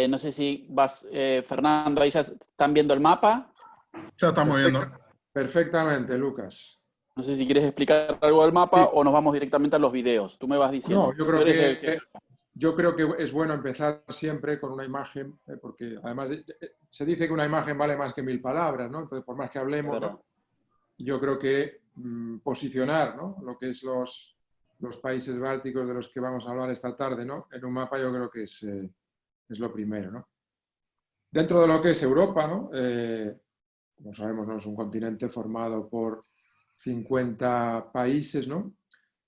No sé si vas, Fernando, ahí ya están viendo el mapa. Ya estamos viendo. Perfectamente, Lucas. No sé si quieres explicar algo del mapa Sí. o nos vamos directamente a los videos. Tú me vas diciendo. No, yo Tú creo eres que es bueno empezar siempre con una imagen, porque además se dice que una imagen vale más que 1000 palabras, ¿no? Entonces, por más que es hablemos, verdad. ¿no? Yo creo que posicionar, ¿no?, lo que es los países bálticos de los que vamos a hablar esta tarde, ¿no?, en un mapa, yo creo que es lo primero, ¿no? Dentro de lo que es Europa, ¿no?, como sabemos, ¿no?, es un continente formado por 50 países, ¿no?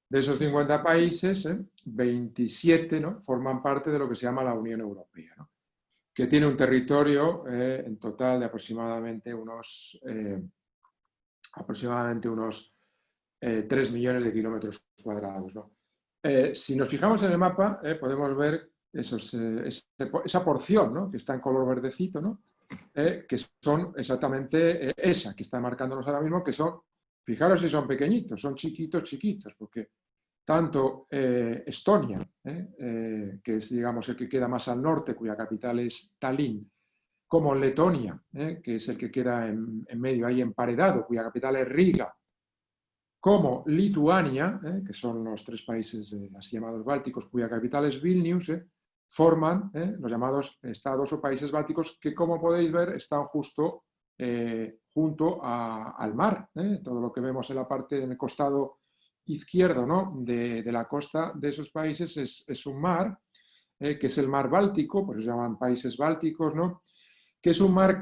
De esos 50 países, 27, ¿no?, forman parte de lo que se llama la Unión Europea, ¿no?, que tiene un territorio en total de aproximadamente unos 3 millones de kilómetros cuadrados, ¿no? Si nos fijamos en el mapa, podemos ver esa porción, ¿no?, que está en color verdecito, ¿no?, que son exactamente esa que está marcándonos ahora mismo, que son, fijaros si son pequeñitos, son chiquitos, chiquitos, porque tanto Estonia, que es, digamos, el que queda más al norte, cuya capital es Tallinn, como Letonia, que es el que queda en medio, ahí emparedado, cuya capital es Riga, como Lituania, que son los 3 países así llamados bálticos, cuya capital es Vilnius, forman los llamados estados o países bálticos que, como podéis ver, están justo junto al mar. Todo lo que vemos en la parte, en el costado izquierdo, ¿no?, de la costa de esos países es un mar, que es el mar Báltico, por eso se llaman países bálticos, ¿no?, que es un mar,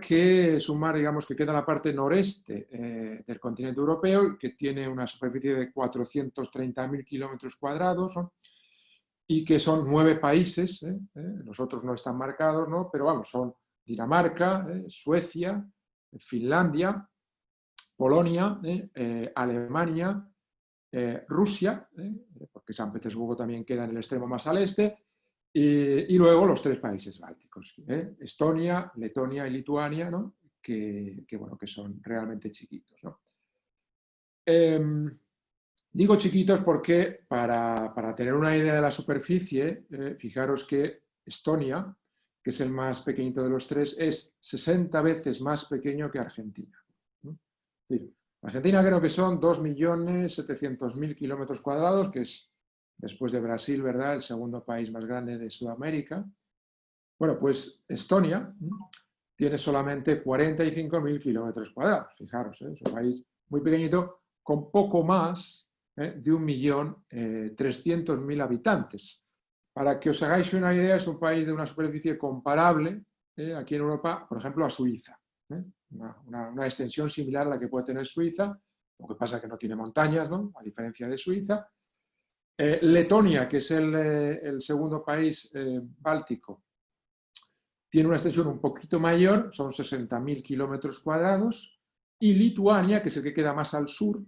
digamos, que queda en la parte noreste del continente europeo y que tiene una superficie de 430.000 kilómetros cuadrados, ¿no?, y que son 9 países, los otros no están marcados, ¿no?, pero vamos, son Dinamarca, Suecia, Finlandia, Polonia, Alemania, Rusia, porque San Petersburgo también queda en el extremo más al este, y luego los 3 países bálticos, Estonia, Letonia y Lituania, ¿no?, que son realmente chiquitos, ¿no? Digo chiquitos porque para tener una idea de la superficie, fijaros que Estonia, que es el más pequeñito de los 3, es 60 veces más pequeño que Argentina, ¿no? Es decir, Argentina creo que son 2.700.000 kilómetros cuadrados, que es, después de Brasil, ¿verdad?, el segundo país más grande de Sudamérica. Bueno, pues Estonia tiene solamente 45.000 kilómetros cuadrados. Fijaros, es un país muy pequeñito, con poco más de 1.300.000 habitantes. Para que os hagáis una idea, es un país de una superficie comparable aquí en Europa, por ejemplo, a Suiza. Una extensión similar a la que puede tener Suiza, lo que pasa es que no tiene montañas, ¿no?, a diferencia de Suiza. Letonia, que es el segundo país báltico, tiene una extensión un poquito mayor, son 60.000 kilómetros cuadrados, y Lituania, que es el que queda más al sur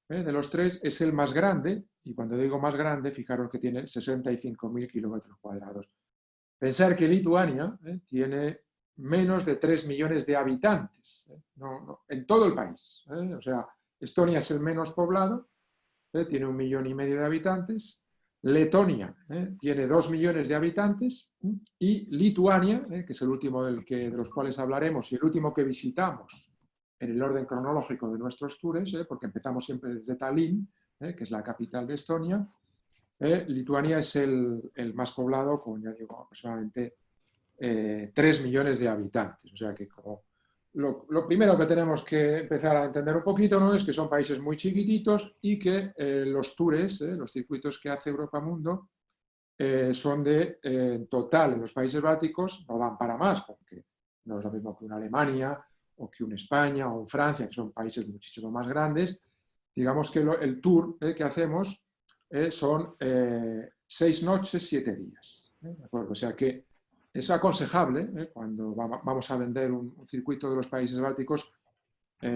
de los 3, es el más grande, y cuando digo más grande, fijaros que tiene 65.000 kilómetros cuadrados. Pensar que Lituania tiene menos de 3 millones de habitantes, en todo el país. O sea, Estonia es el menos poblado, tiene 1,5 millones de habitantes. Letonia tiene 2 millones de habitantes y Lituania, que es el último de los cuales hablaremos y el último que visitamos en el orden cronológico de nuestros tours, porque empezamos siempre desde Tallinn, que es la capital de Estonia. Lituania es el más poblado con, ya digo, aproximadamente 3 millones de habitantes. O sea que lo primero que tenemos que empezar a entender un poquito, ¿no?, es que son países muy chiquititos y que los tours, los circuitos que hace Europa Mundo, son en total en los países bálticos no dan para más, porque no es lo mismo que una Alemania o que una España o Francia, que son países muchísimo más grandes. Digamos que el tour que hacemos son 6 noches, 7 días. ¿De acuerdo? O sea que es aconsejable, cuando vamos a vender un circuito de los países bálticos,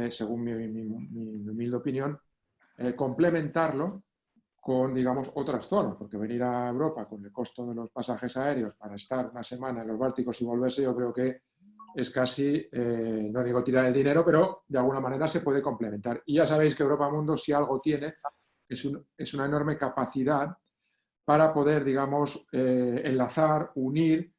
según mi humilde opinión, complementarlo con, digamos, otras zonas, porque venir a Europa con el costo de los pasajes aéreos para estar una semana en los Bálticos y volverse, yo creo que es casi, no digo tirar el dinero, pero de alguna manera se puede complementar. Y ya sabéis que Europa Mundo, si algo tiene, es una enorme capacidad para poder, digamos, enlazar, unir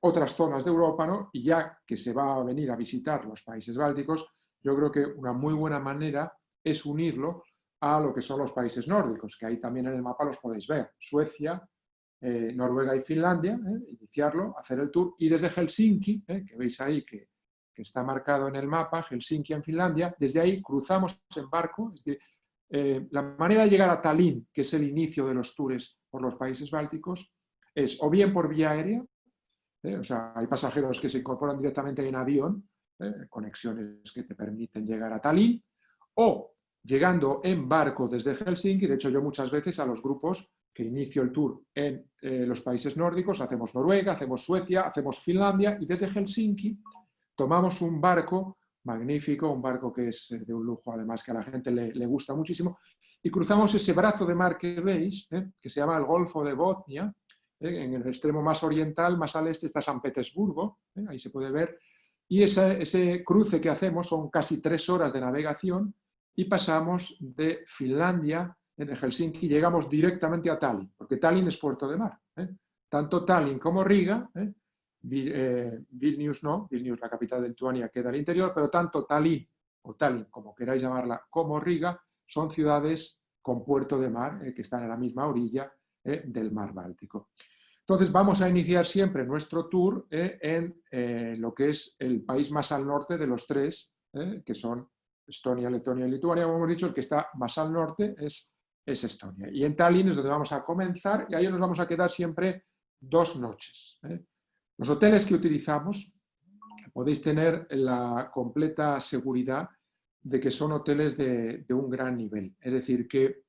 otras zonas de Europa, ¿no? Y ya que se va a venir a visitar los países bálticos, yo creo que una muy buena manera es unirlo a lo que son los países nórdicos, que ahí también en el mapa los podéis ver. Suecia, Noruega y Finlandia, iniciarlo, hacer el tour, y desde Helsinki, que veis ahí que está marcado en el mapa, Helsinki en Finlandia, desde ahí cruzamos en barco. Es decir, la manera de llegar a Tallinn, que es el inicio de los tours por los países bálticos, es o bien por vía aérea, o sea, hay pasajeros que se incorporan directamente en avión, conexiones que te permiten llegar a Tallinn, o llegando en barco desde Helsinki. De hecho, yo muchas veces a los grupos que inicio el tour en los países nórdicos, hacemos Noruega, hacemos Suecia, hacemos Finlandia, y desde Helsinki tomamos un barco magnífico, un barco que es de un lujo, además, que a la gente le gusta muchísimo, y cruzamos ese brazo de mar que veis, que se llama el Golfo de Botnia. En el extremo más oriental, más al este, está San Petersburgo, ahí se puede ver, y ese cruce que hacemos son casi 3 horas de navegación, y pasamos de Finlandia, en Helsinki, llegamos directamente a Tallinn, porque Tallinn es puerto de mar. Tanto Tallinn como Riga, Vilnius no, Vilnius, la capital de Lituania, queda al interior, pero tanto Tallinn, o Tallinn, como queráis llamarla, como Riga, son ciudades con puerto de mar, que están a la misma orilla del mar Báltico. Entonces vamos a iniciar siempre nuestro tour en lo que es el país más al norte de los tres, que son Estonia, Letonia y Lituania. Como hemos dicho, el que está más al norte es Estonia. Y en Tallinn es donde vamos a comenzar, y ahí nos vamos a quedar siempre 2 noches. Los hoteles que utilizamos, podéis tener la completa seguridad de que son hoteles de un gran nivel. Es decir, que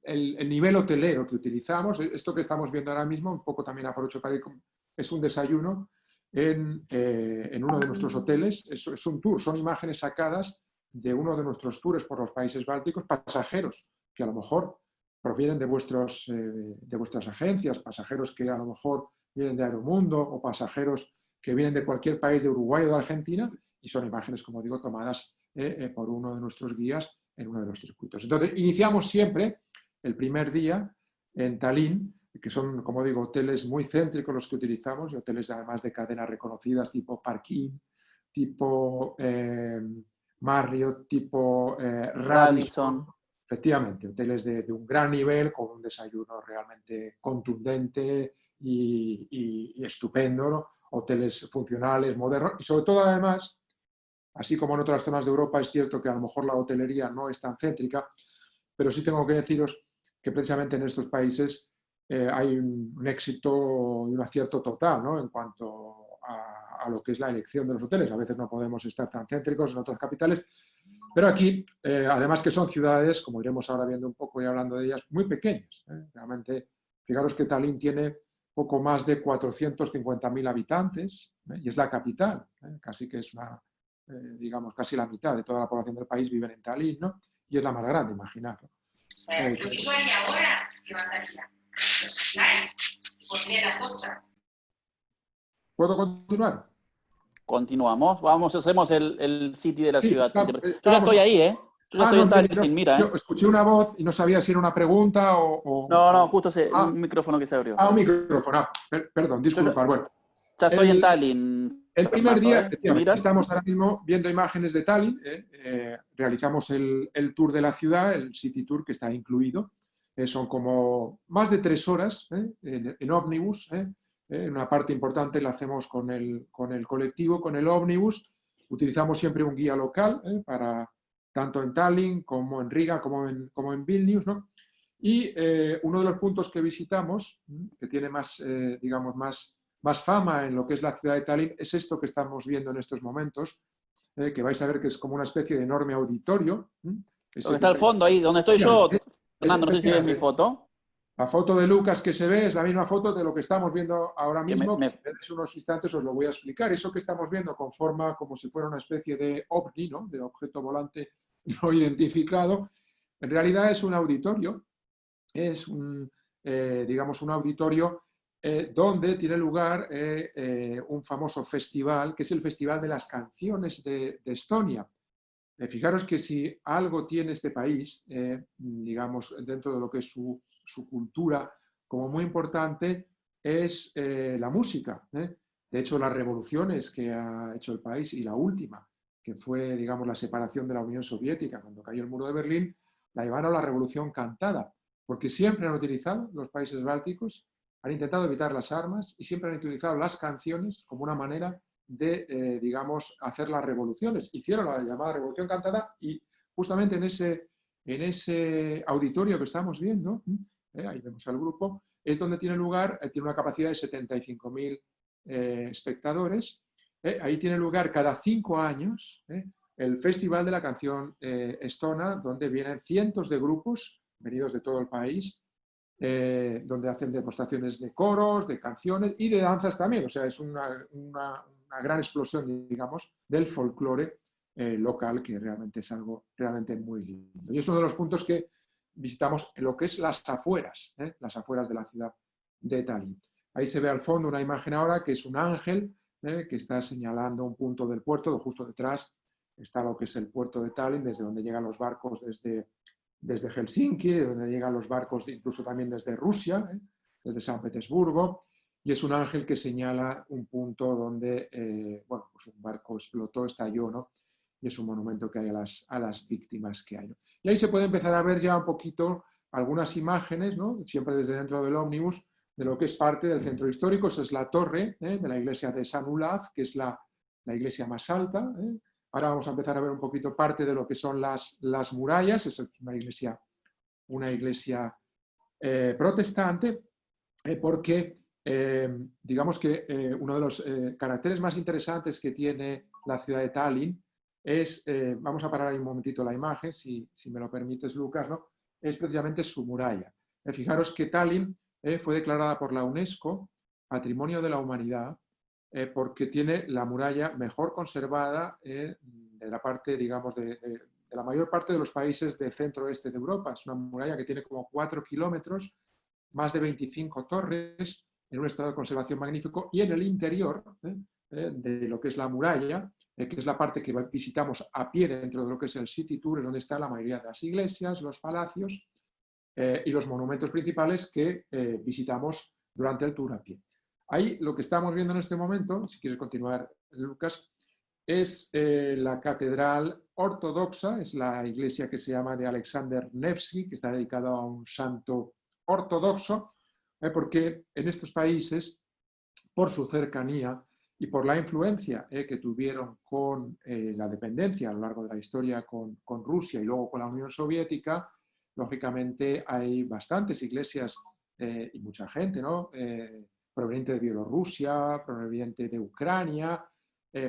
el nivel hotelero que utilizamos, esto que estamos viendo ahora mismo, un poco también aprovecho para ir, es un desayuno en uno de nuestros hoteles. Es un tour, son imágenes sacadas de uno de nuestros tours por los países bálticos, pasajeros que a lo mejor provienen de vuestras agencias, pasajeros que a lo mejor vienen de Aeromundo, o pasajeros que vienen de cualquier país, de Uruguay o de Argentina, y son imágenes, como digo, tomadas por uno de nuestros guías en uno de los circuitos. Entonces, iniciamos siempre el primer día en Tallinn, que son, como digo, hoteles muy céntricos los que utilizamos, y hoteles además de cadenas reconocidas tipo Park Inn, tipo Marriott, tipo Radisson. Efectivamente, hoteles de un gran nivel, con un desayuno realmente contundente y estupendo, ¿no? Hoteles funcionales, modernos, y sobre todo, además, así como en otras zonas de Europa, es cierto que a lo mejor la hotelería no es tan céntrica, pero sí tengo que deciros que precisamente en estos países hay un éxito y un acierto total, ¿no? En cuanto a lo que es la elección de los hoteles. A veces no podemos estar tan céntricos en otras capitales, pero aquí, además que son ciudades, como iremos ahora viendo un poco y hablando de ellas, muy pequeñas. Realmente, fijaros que Tallinn tiene poco más de 450.000 habitantes, y es la capital, casi que es digamos, casi la mitad de toda la población del país vive en Tallinn, ¿no? Y es la más grande, imaginadlo. Lo que yo haría ahora, levantaría los slides y pondría las cosas. ¿Puedo continuar? Continuamos, vamos, hacemos el city de la Sí, ciudad. claro, Yo ya estoy ahí, ¿eh? Yo ya estoy en Tallinn, mira, yo escuché una voz y no sabía si era una pregunta No, justo un micrófono que se abrió. Un micrófono. Perdón, disculpa. Bueno, ya estoy en Tallinn. El primer día, efectivamente, estamos ahora mismo viendo imágenes de Tallinn. Realizamos el tour de la ciudad, el City Tour, que está incluido. Son como más de 3 horas en ómnibus. Una parte importante la hacemos con el colectivo, con el ómnibus. Utilizamos siempre un guía local para tanto en Tallinn como en Riga, como en Vilnius, ¿no? Y uno de los puntos que visitamos, que tiene más, digamos, más fama en lo que es la ciudad de Tallinn, es esto que estamos viendo en estos momentos, que vais a ver que es como una especie de enorme auditorio. Donde está el fondo ahí, donde estoy yo, Fernando, no sé si ves mi foto. La foto de Lucas que se ve es la misma foto de lo que estamos viendo ahora mismo. En unos instantes os lo voy a explicar. Eso que estamos viendo con forma como si fuera una especie de ovni, ¿no? De objeto volante no identificado, en realidad es un auditorio. Es digamos, un auditorio donde tiene lugar un famoso festival, que es el Festival de las Canciones de Estonia. Fijaros que si algo tiene este país, digamos, dentro de lo que es su cultura, como muy importante, es la música. De hecho, las revoluciones que ha hecho el país, y la última, que fue, digamos, la separación de la Unión Soviética cuando cayó el muro de Berlín, la llamaron la revolución cantada, porque siempre han utilizado, los países bálticos, han intentado evitar las armas y siempre han utilizado las canciones como una manera de, digamos, hacer las revoluciones. Hicieron la llamada revolución cantada y justamente en ese auditorio que estamos viendo, ahí vemos al grupo, es donde tiene lugar, tiene una capacidad de 75.000 espectadores. Ahí tiene lugar cada 5 años el Festival de la Canción Estona, donde vienen cientos de grupos venidos de todo el país, donde hacen demostraciones de coros, de canciones y de danzas también. O sea, es una gran explosión, digamos, del folclore local, que realmente es algo realmente muy lindo. Y es uno de los puntos que visitamos en lo que es las afueras de la ciudad de Tallinn. Ahí se ve al fondo una imagen ahora que es un ángel que está señalando un punto del puerto. Justo detrás está lo que es el puerto de Tallinn, desde donde llegan los barcos desde Helsinki, de donde llegan los barcos incluso también desde Rusia, desde San Petersburgo, y es un ángel que señala un punto donde bueno, pues un barco explotó, estalló, ¿no? Y es un monumento que hay a las víctimas que hay, ¿no? Y ahí se puede empezar a ver ya un poquito algunas imágenes, ¿no? Siempre desde dentro del ómnibus, de lo que es parte del centro histórico. Esa es la torre de la iglesia de San Olav, que es la iglesia más alta. Ahora vamos a empezar a ver un poquito parte de lo que son las murallas. Esa es una iglesia protestante, porque digamos que uno de los caracteres más interesantes que tiene la ciudad de Tallinn es, vamos a parar ahí un momentito la imagen, si me lo permites, Lucas, ¿no? Es precisamente su muralla. Fijaros que Tallinn fue declarada por la UNESCO Patrimonio de la Humanidad, porque tiene la muralla mejor conservada de la parte, digamos, de la mayor parte de los países del centro-oeste de Europa. Es una muralla que tiene como 4 kilómetros, más de 25 torres, en un estado de conservación magnífico, y en el interior de lo que es la muralla, que es la parte que visitamos a pie dentro de lo que es el City Tour, es donde está la mayoría de las iglesias, los palacios y los monumentos principales que visitamos durante el tour a pie. Ahí lo que estamos viendo en este momento, si quieres continuar, Lucas, es la catedral ortodoxa, es la iglesia que se llama de Alexander Nevsky, que está dedicada a un santo ortodoxo, porque en estos países, por su cercanía y por la influencia que tuvieron con la dependencia a lo largo de la historia con Rusia y luego con la Unión Soviética, lógicamente hay bastantes iglesias y mucha gente, ¿no? Proveniente de Bielorrusia, proveniente de Ucrania,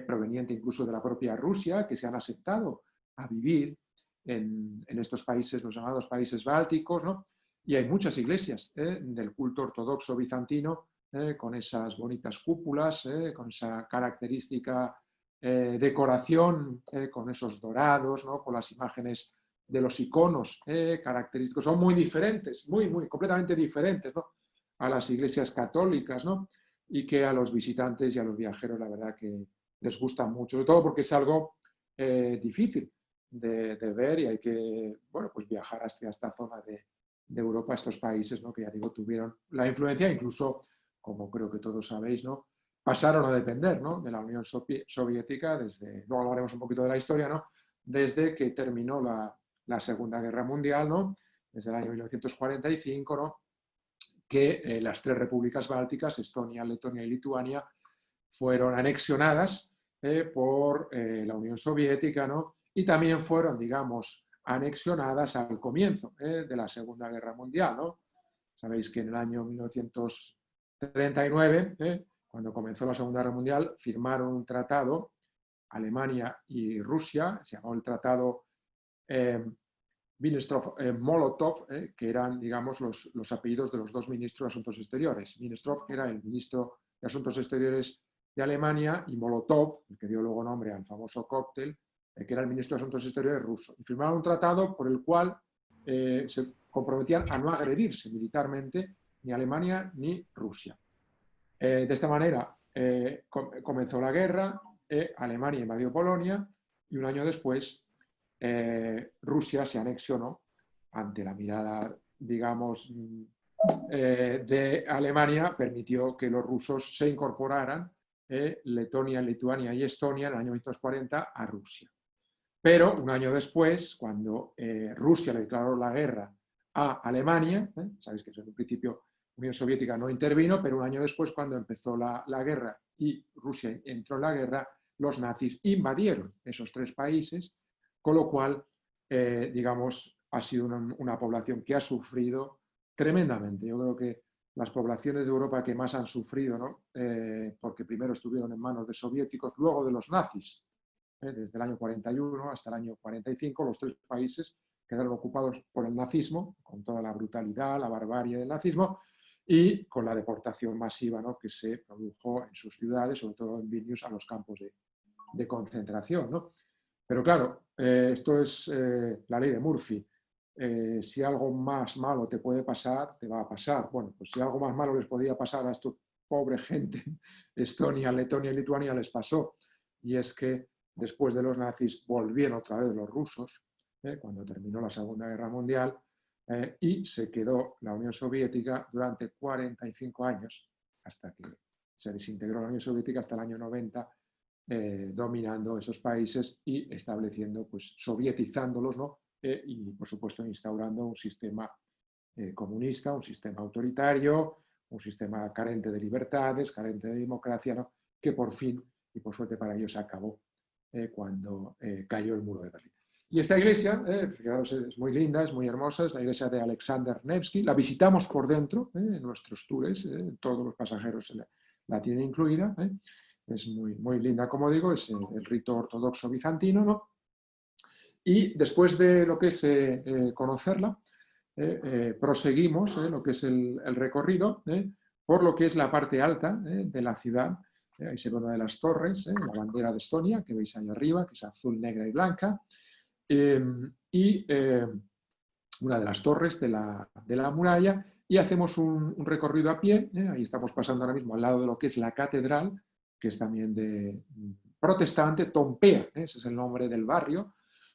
proveniente incluso de la propia Rusia, que se han aceptado a vivir en estos países, los llamados países bálticos, ¿no? Y hay muchas iglesias del culto ortodoxo bizantino con esas bonitas cúpulas, con esa característica decoración, con esos dorados, ¿no? Con las imágenes de los iconos característicos. Son muy diferentes, completamente diferentes, ¿no? A las iglesias católicas, ¿no? Y que a los visitantes y a los viajeros, la verdad que les gusta mucho, sobre todo porque es algo difícil de ver, y hay que, bueno, pues viajar hasta esta zona de Europa, estos países, ¿no? Que ya digo, tuvieron la influencia, incluso, como creo que todos sabéis, ¿no? Pasaron a depender, ¿no? De la Unión Soviética, luego hablaremos un poquito de la historia, ¿no? Desde que terminó la Segunda Guerra Mundial, ¿no? Desde el año 1945, ¿no? Que las 3 repúblicas bálticas, Estonia, Letonia y Lituania, fueron anexionadas por la Unión Soviética, ¿no? Y también fueron, digamos, anexionadas al comienzo de la Segunda Guerra Mundial, ¿no? Sabéis que en el año 1939, cuando comenzó la Segunda Guerra Mundial, firmaron un tratado, Alemania y Rusia, se llamó el Tratado Minestrov-Molotov, que eran, digamos, los apellidos de los 2 ministros de Asuntos Exteriores. Minestrov, que era el ministro de Asuntos Exteriores de Alemania, y Molotov, el que dio luego nombre al famoso cóctel, que era el ministro de Asuntos Exteriores ruso. Y firmaron un tratado por el cual se comprometían a no agredirse militarmente ni Alemania ni Rusia. De esta manera comenzó la guerra, Alemania invadió Polonia y un año después Rusia se anexionó ante la mirada, digamos, de Alemania permitió que los rusos se incorporaran, Letonia, Lituania y Estonia en el año 1940 a Rusia. Pero un año después, cuando Rusia le declaró la guerra a Alemania, sabéis que en un principio la Unión Soviética no intervino, pero un año después, cuando empezó la guerra y Rusia entró en la guerra, los nazis invadieron esos 3 países, con lo cual, digamos, ha sido una población que ha sufrido tremendamente. Yo creo que las poblaciones de Europa que más han sufrido, ¿no? Porque primero estuvieron en manos de soviéticos, luego de los nazis, desde el año 41 hasta el año 45, los 3 países quedaron ocupados por el nazismo, con toda la brutalidad, la barbarie del nazismo, y con la deportación masiva, ¿no? Que se produjo en sus ciudades, sobre todo en Vilnius, a los campos de concentración, ¿no? Pero claro, esto es la ley de Murphy. Si algo más malo te puede pasar, te va a pasar. Bueno, pues si algo más malo les podía pasar a esta pobre gente, Estonia, Letonia y Lituania les pasó. Y es que después de los nazis volvieron otra vez los rusos, cuando terminó la Segunda Guerra Mundial, y se quedó la Unión Soviética durante 45 años, hasta que se desintegró la Unión Soviética hasta el año 90, dominando esos países y estableciendo, pues, sovietizándolos, ¿no? Y, por supuesto, instaurando un sistema comunista, un sistema autoritario, un sistema carente de libertades, carente de democracia, ¿no? Que por fin, y por suerte para ellos, acabó cuando cayó el muro de Berlín. Y esta iglesia, fijaros, es muy linda, es muy hermosa, es la iglesia de Alexander Nevsky. La visitamos por dentro, en nuestros tours, todos los pasajeros la tienen incluida. Es muy, muy linda, como digo, es el rito ortodoxo bizantino, ¿no? Y después de lo que es conocerla, proseguimos lo que es el recorrido por lo que es la parte alta de la ciudad. Ahí se ve una de las torres, la bandera de Estonia, que veis ahí arriba, que es azul, negra y blanca. Y una de las torres de la muralla, y hacemos un recorrido a pie. Ahí estamos pasando ahora mismo al lado de lo que es la catedral, que es también de protestante, Tompea, ese es el nombre del barrio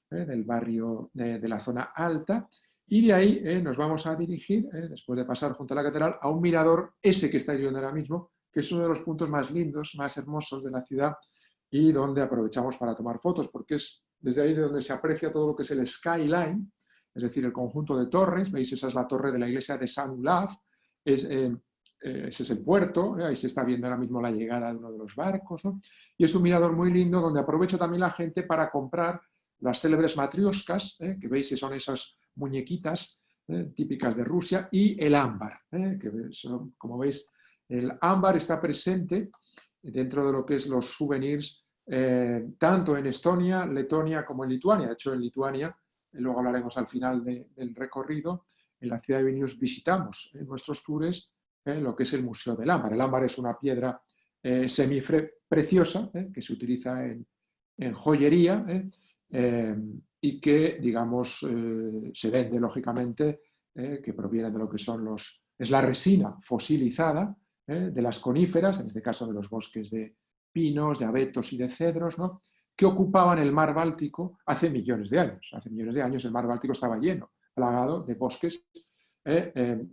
de la zona alta, y de ahí nos vamos a dirigir, después de pasar junto a la catedral, a un mirador, ese que estáis viendo ahora mismo, que es uno de los puntos más lindos, más hermosos de la ciudad, y donde aprovechamos para tomar fotos, porque es desde ahí de donde se aprecia todo lo que es el skyline, es decir, el conjunto de torres. Veis, esa es la torre de la iglesia de San Olaf, ese es el puerto, ahí se está viendo ahora mismo la llegada de uno de los barcos, ¿no? Y es un mirador muy lindo donde aprovecho también la gente para comprar las célebres matrioscas, que veis que son esas muñequitas típicas de Rusia, y el ámbar, que son, como veis, el ámbar está presente dentro de lo que es los souvenirs, tanto en Estonia, Letonia como en Lituania. De hecho, en Lituania, luego hablaremos al final del recorrido, en la ciudad de Vilnius visitamos en nuestros tours lo que es el Museo del Ámbar. El ámbar es una piedra semipreciosa que se utiliza en joyería, y que, digamos, se vende, lógicamente, que proviene de lo que son es la resina fosilizada de las coníferas, en este caso de los bosques de pinos, de abetos y de cedros, ¿no? Que ocupaban el mar Báltico hace millones de años. Hace millones de años el mar Báltico estaba lleno, plagado de bosques,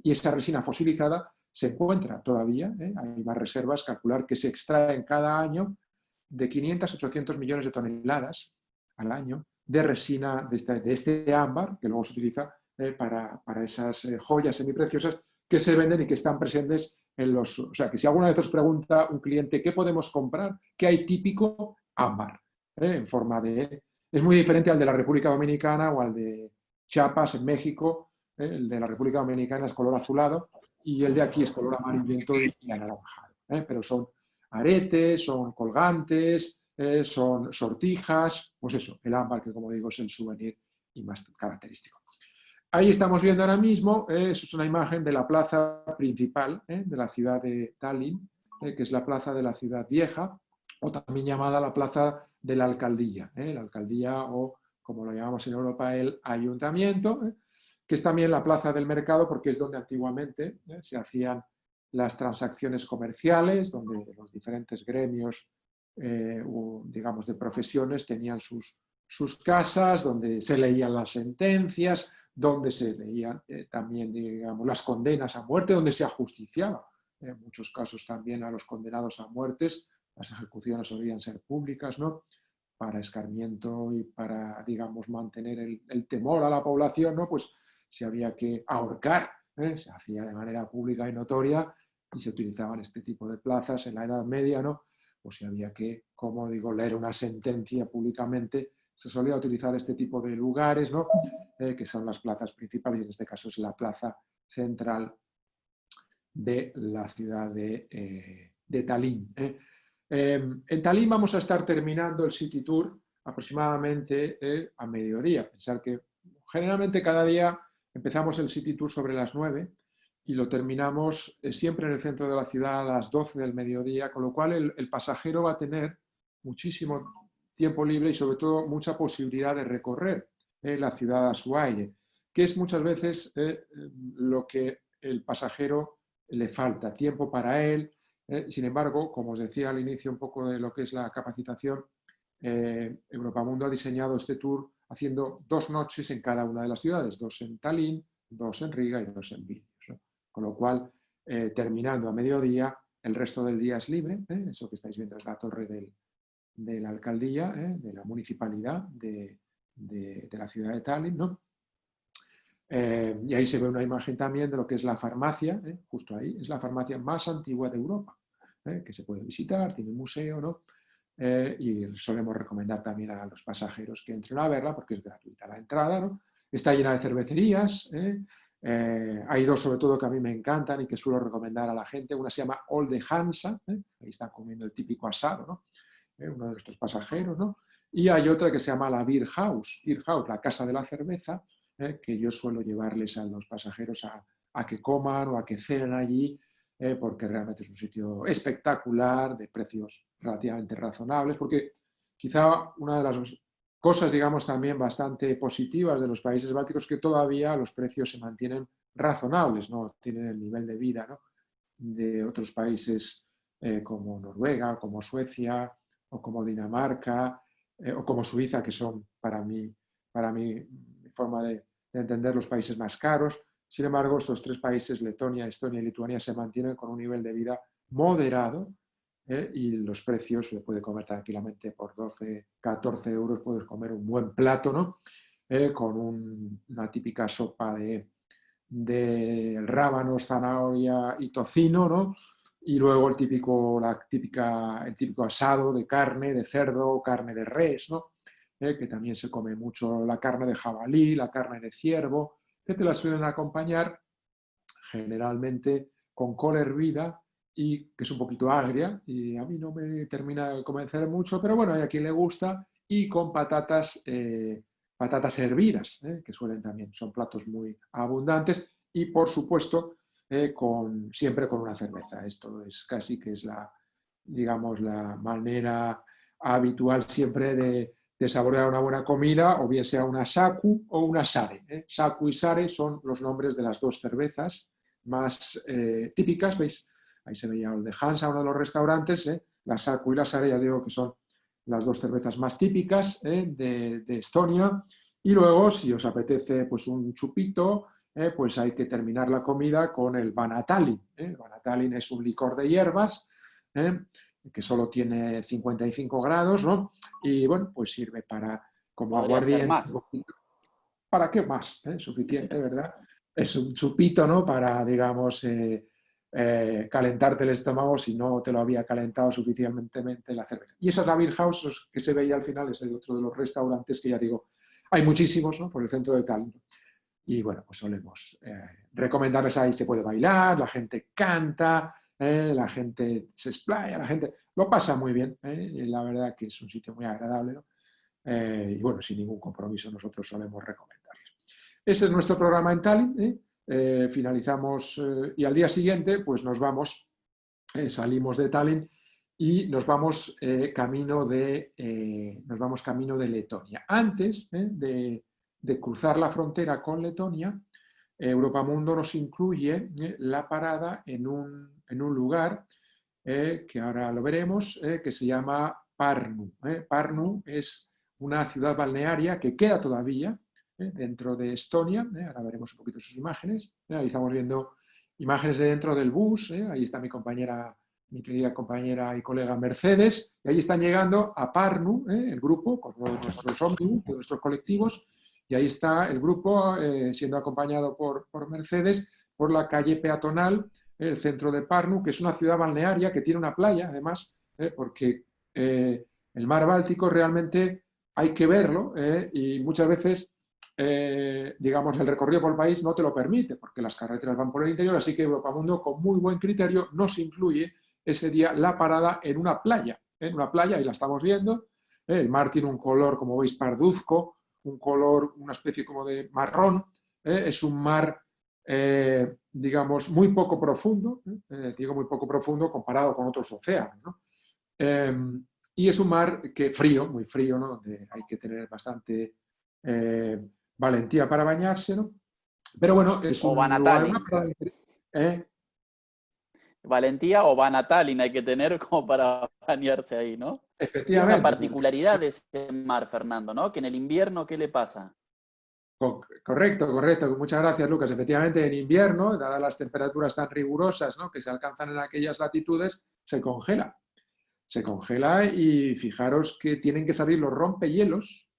y esa resina fosilizada se encuentra todavía, hay más reservas, calcular que se extraen cada año de 500 a 800 millones de toneladas al año de resina de este ámbar, que luego se utiliza para esas joyas semipreciosas que se venden y que están presentes en los... O sea, que si alguna vez os pregunta un cliente qué podemos comprar, ¿qué hay típico? Ámbar, en forma de... Es muy diferente al de la República Dominicana o al de Chiapas en México. El de la República Dominicana es color azulado y el de aquí es color amarillento y anaranjado. Pero son aretes, son colgantes, son sortijas, pues eso, el ámbar, que como digo es el souvenir y más característico. Ahí estamos viendo ahora mismo, eso es una imagen de la plaza principal de la ciudad de Tallinn, que es la plaza de la ciudad vieja, o también llamada la plaza de la alcaldía, la alcaldía, o como lo llamamos en Europa, el ayuntamiento, que es también la plaza del mercado, porque es donde antiguamente se hacían las transacciones comerciales, donde los diferentes gremios, digamos, de profesiones tenían sus casas, donde se leían las sentencias, donde se leían también, digamos, las condenas a muerte, donde se ajusticiaba. En muchos casos también a los condenados a muertes, las ejecuciones solían ser públicas, ¿no? Para escarmiento y para, digamos, mantener el temor a la población, ¿no? Pues si había que ahorcar, se hacía de manera pública y notoria y se utilizaban este tipo de plazas en la Edad Media, ¿no? Pues si había que, como digo, leer una sentencia públicamente, se solía utilizar este tipo de lugares, ¿no? Que son las plazas principales, y en este caso es la plaza central de la ciudad de Tallinn. En Tallinn vamos a estar terminando el City Tour aproximadamente a mediodía. Pensar que generalmente cada día empezamos el City Tour sobre las 9 y lo terminamos siempre en el centro de la ciudad a las 12 del mediodía, con lo cual el pasajero va a tener muchísimo tiempo libre y sobre todo mucha posibilidad de recorrer la ciudad a su aire, que es muchas veces lo que el pasajero le falta, tiempo para él. Sin embargo, como os decía al inicio un poco de lo que es la capacitación, Europamundo ha diseñado este tour haciendo 2 noches en cada una de las ciudades, 2 en Tallinn, 2 en Riga y 2 en Vilnius, ¿no? Con lo cual, terminando a mediodía, el resto del día es libre. Eso que estáis viendo es la torre de la alcaldía, de la municipalidad de la ciudad de Tallinn, ¿no? Y ahí se ve una imagen también de lo que es la farmacia, justo ahí, es la farmacia más antigua de Europa, que se puede visitar, tiene un museo, ¿no? Y solemos recomendar también a los pasajeros que entren a verla porque es gratuita la entrada, ¿no? Está llena de cervecerías, hay 2 sobre todo que a mí me encantan y que suelo recomendar a la gente. Una se llama Olde Hansa, ahí están comiendo el típico asado, ¿no? Uno de nuestros pasajeros, ¿no? Y hay otra que se llama la Beer House, la casa de la cerveza, que yo suelo llevarles a los pasajeros a que coman o a que cenen allí, porque realmente es un sitio espectacular, de precios relativamente razonables, porque quizá una de las cosas, digamos, también bastante positivas de los países bálticos es que todavía los precios se mantienen razonables, no tienen el nivel de vida, ¿no?, de otros países como Noruega, como Suecia, o como Dinamarca, o como Suiza, que son para mí mi forma de entender los países más caros. Sin embargo, estos 3 países, Letonia, Estonia y Lituania, se mantienen con un nivel de vida moderado, y los precios se puede comer tranquilamente por 12, 14 euros, puedes comer un buen plato, ¿no? Con una típica sopa de rábanos, zanahoria y tocino, ¿no? Y luego el típico asado de carne, de cerdo, carne de res, ¿no? Que también se come mucho la carne de jabalí, la carne de ciervo, que te la suelen acompañar generalmente con col hervida, y que es un poquito agria, y a mí no me termina de convencer mucho, pero bueno, hay a quien le gusta, y con patatas hervidas, que también son platos muy abundantes, y por supuesto siempre con una cerveza. Esto es casi que es digamos, la manera habitual siempre de saborear una buena comida, o bien sea una Saku o una Sare. Saku y Sare son los nombres de las 2 cervezas más típicas. ¿Veis? Ahí se veía el de Hansa, uno de los restaurantes. La Saku y la Sare, ya digo que son las 2 cervezas más típicas de Estonia. Y luego, si os apetece pues un chupito, pues hay que terminar la comida con el Vanatalin. El Vanatalin es un licor de hierbas, que solo tiene 55 grados, ¿no? Y bueno, pues sirve como aguardiente. ¿Para qué más? Suficiente, ¿verdad? Es un chupito, ¿no? Para, digamos, calentarte el estómago si no te lo había calentado suficientemente la cerveza. Y esa es la Beer House que se veía al final, es el otro de los restaurantes que ya digo, hay muchísimos, ¿no?, por el centro de Tallinn. Y bueno, pues solemos recomendarles. Ahí se puede bailar, la gente canta, la gente se explaya, la gente lo pasa muy bien. Y la verdad que es un sitio muy agradable, ¿no? Y bueno, sin ningún compromiso nosotros solemos recomendarles. Ese es nuestro programa en Tallinn. Finalizamos y al día siguiente pues nos vamos, salimos de Tallinn y nos vamos camino de Letonia. Antes de cruzar la frontera con Letonia, Europamundo nos incluye la parada en un lugar que ahora lo veremos, que se llama Pärnu. Pärnu es una ciudad balnearia que queda todavía dentro de Estonia. Ahora veremos un poquito sus imágenes. Ahí estamos viendo imágenes de dentro del bus. Ahí está mi compañera, mi querida compañera y colega Mercedes. Y ahí están llegando a Pärnu, el grupo, con nuestros ómnibus, de nuestros colectivos. Y ahí está el grupo siendo acompañado por Mercedes por la calle peatonal, el centro de Pärnu, que es una ciudad balnearia que tiene una playa, además, porque el mar Báltico realmente hay que verlo y muchas veces, digamos, el recorrido por el país no te lo permite, porque las carreteras van por el interior, así que Europamundo, con muy buen criterio, nos incluye ese día la parada en una playa, ahí la estamos viendo. El mar tiene un color, como veis, parduzco, un color, una especie como de marrón. Es un mar, digamos, muy poco profundo, digo muy poco profundo comparado con otros océanos, ¿no? Y es un mar que frío, muy frío, ¿no? Donde hay que tener bastante valentía para bañarse, ¿no? Pero bueno, es O un van a lugar... Tallinn. Valentía o van a Tallinn hay que tener como para bañarse ahí, ¿no? Tiene una Efectivamente. particularidad de ese mar, Fernando, ¿no? Que en el invierno, ¿qué le pasa? Correcto, correcto. Muchas gracias, Lucas. Efectivamente, en invierno, dadas las temperaturas tan rigurosas, ¿no?, que se alcanzan en aquellas latitudes, se congela. Se congela y fijaros que tienen que salir los rompehielos.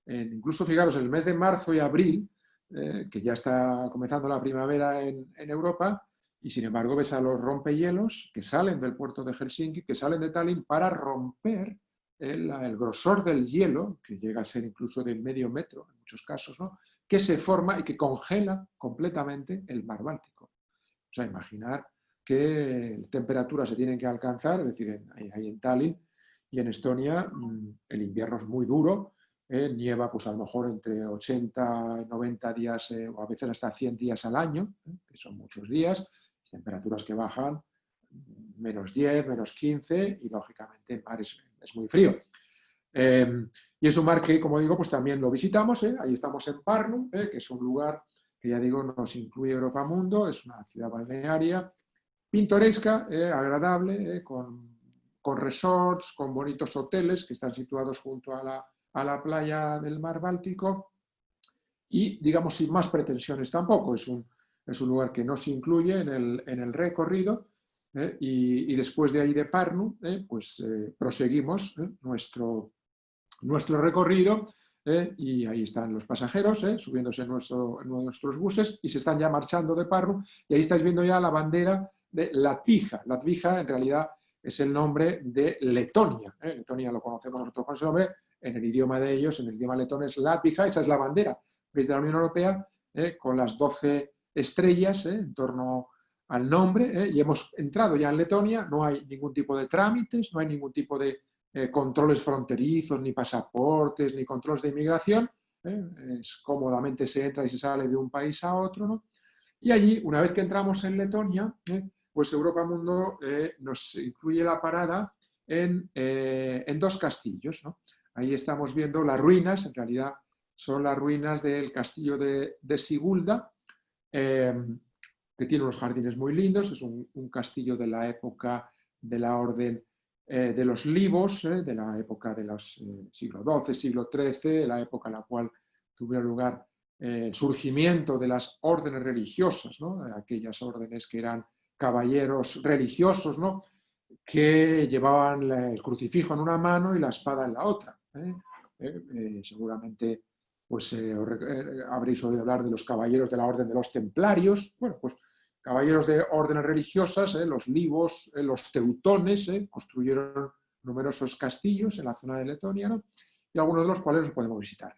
Incluso fijaros, en el mes de marzo y abril, que ya está comenzando la primavera en Europa, y sin embargo ves a los rompehielos que salen del puerto de Helsinki, que salen de Tallinn para romper el grosor del hielo, que llega a ser incluso de medio metro en muchos casos, ¿no?, que se forma y que congela completamente el mar Báltico. O sea, imaginar qué temperaturas se tienen que alcanzar, es decir, ahí en Tallinn y en Estonia el invierno es muy duro, nieva pues a lo mejor entre 80 y 90 días o a veces hasta 100 días al año, que son muchos días, temperaturas que bajan menos 10, menos 15 y lógicamente el mar es muy frío. Y es un mar que, como digo, pues también lo visitamos, ahí estamos en Pärnu, que es un lugar que ya digo nos incluye Europamundo, es una ciudad balnearia pintoresca, agradable, con resorts, con bonitos hoteles que están situados junto a la playa del mar Báltico y, digamos, sin más pretensiones tampoco. Es un lugar que no se incluye en el recorrido y después de ahí de Pärnu, pues proseguimos nuestro recorrido y ahí están los pasajeros subiéndose en nuestros buses y se están ya marchando de Pärnu y ahí estáis viendo ya la bandera de Latvija. Latvija en realidad es el nombre de Letonia. Letonia lo conocemos nosotros con ese nombre, en el idioma de ellos, en el idioma letón es Latvija, esa es la bandera de la Unión Europea con las 12 estrellas en torno al nombre y hemos entrado ya en Letonia, no hay ningún tipo de trámites, no hay ningún tipo de controles fronterizos, ni pasaportes, ni controles de inmigración, cómodamente se entra y se sale de un país a otro, ¿no? Y allí, una vez que entramos en Letonia, pues Europamundo nos incluye la parada en 2 castillos, ¿no? Ahí estamos viendo las ruinas, en realidad son las ruinas del castillo de Sigulda, que tiene unos jardines muy lindos, es un castillo de la época de la orden de los Livos, de la época de los siglo XII, siglo XIII, la época en la cual tuvieron lugar el surgimiento de las órdenes religiosas, ¿no?, aquellas órdenes que eran caballeros religiosos, ¿no?, que llevaban el crucifijo en una mano y la espada en la otra. Seguramente pues, habréis oído hablar de los caballeros de la orden de los templarios. Bueno, pues caballeros de órdenes religiosas, los Livos, los teutones, construyeron numerosos castillos en la zona de Letonia, ¿no?, y algunos de los cuales los podemos visitar.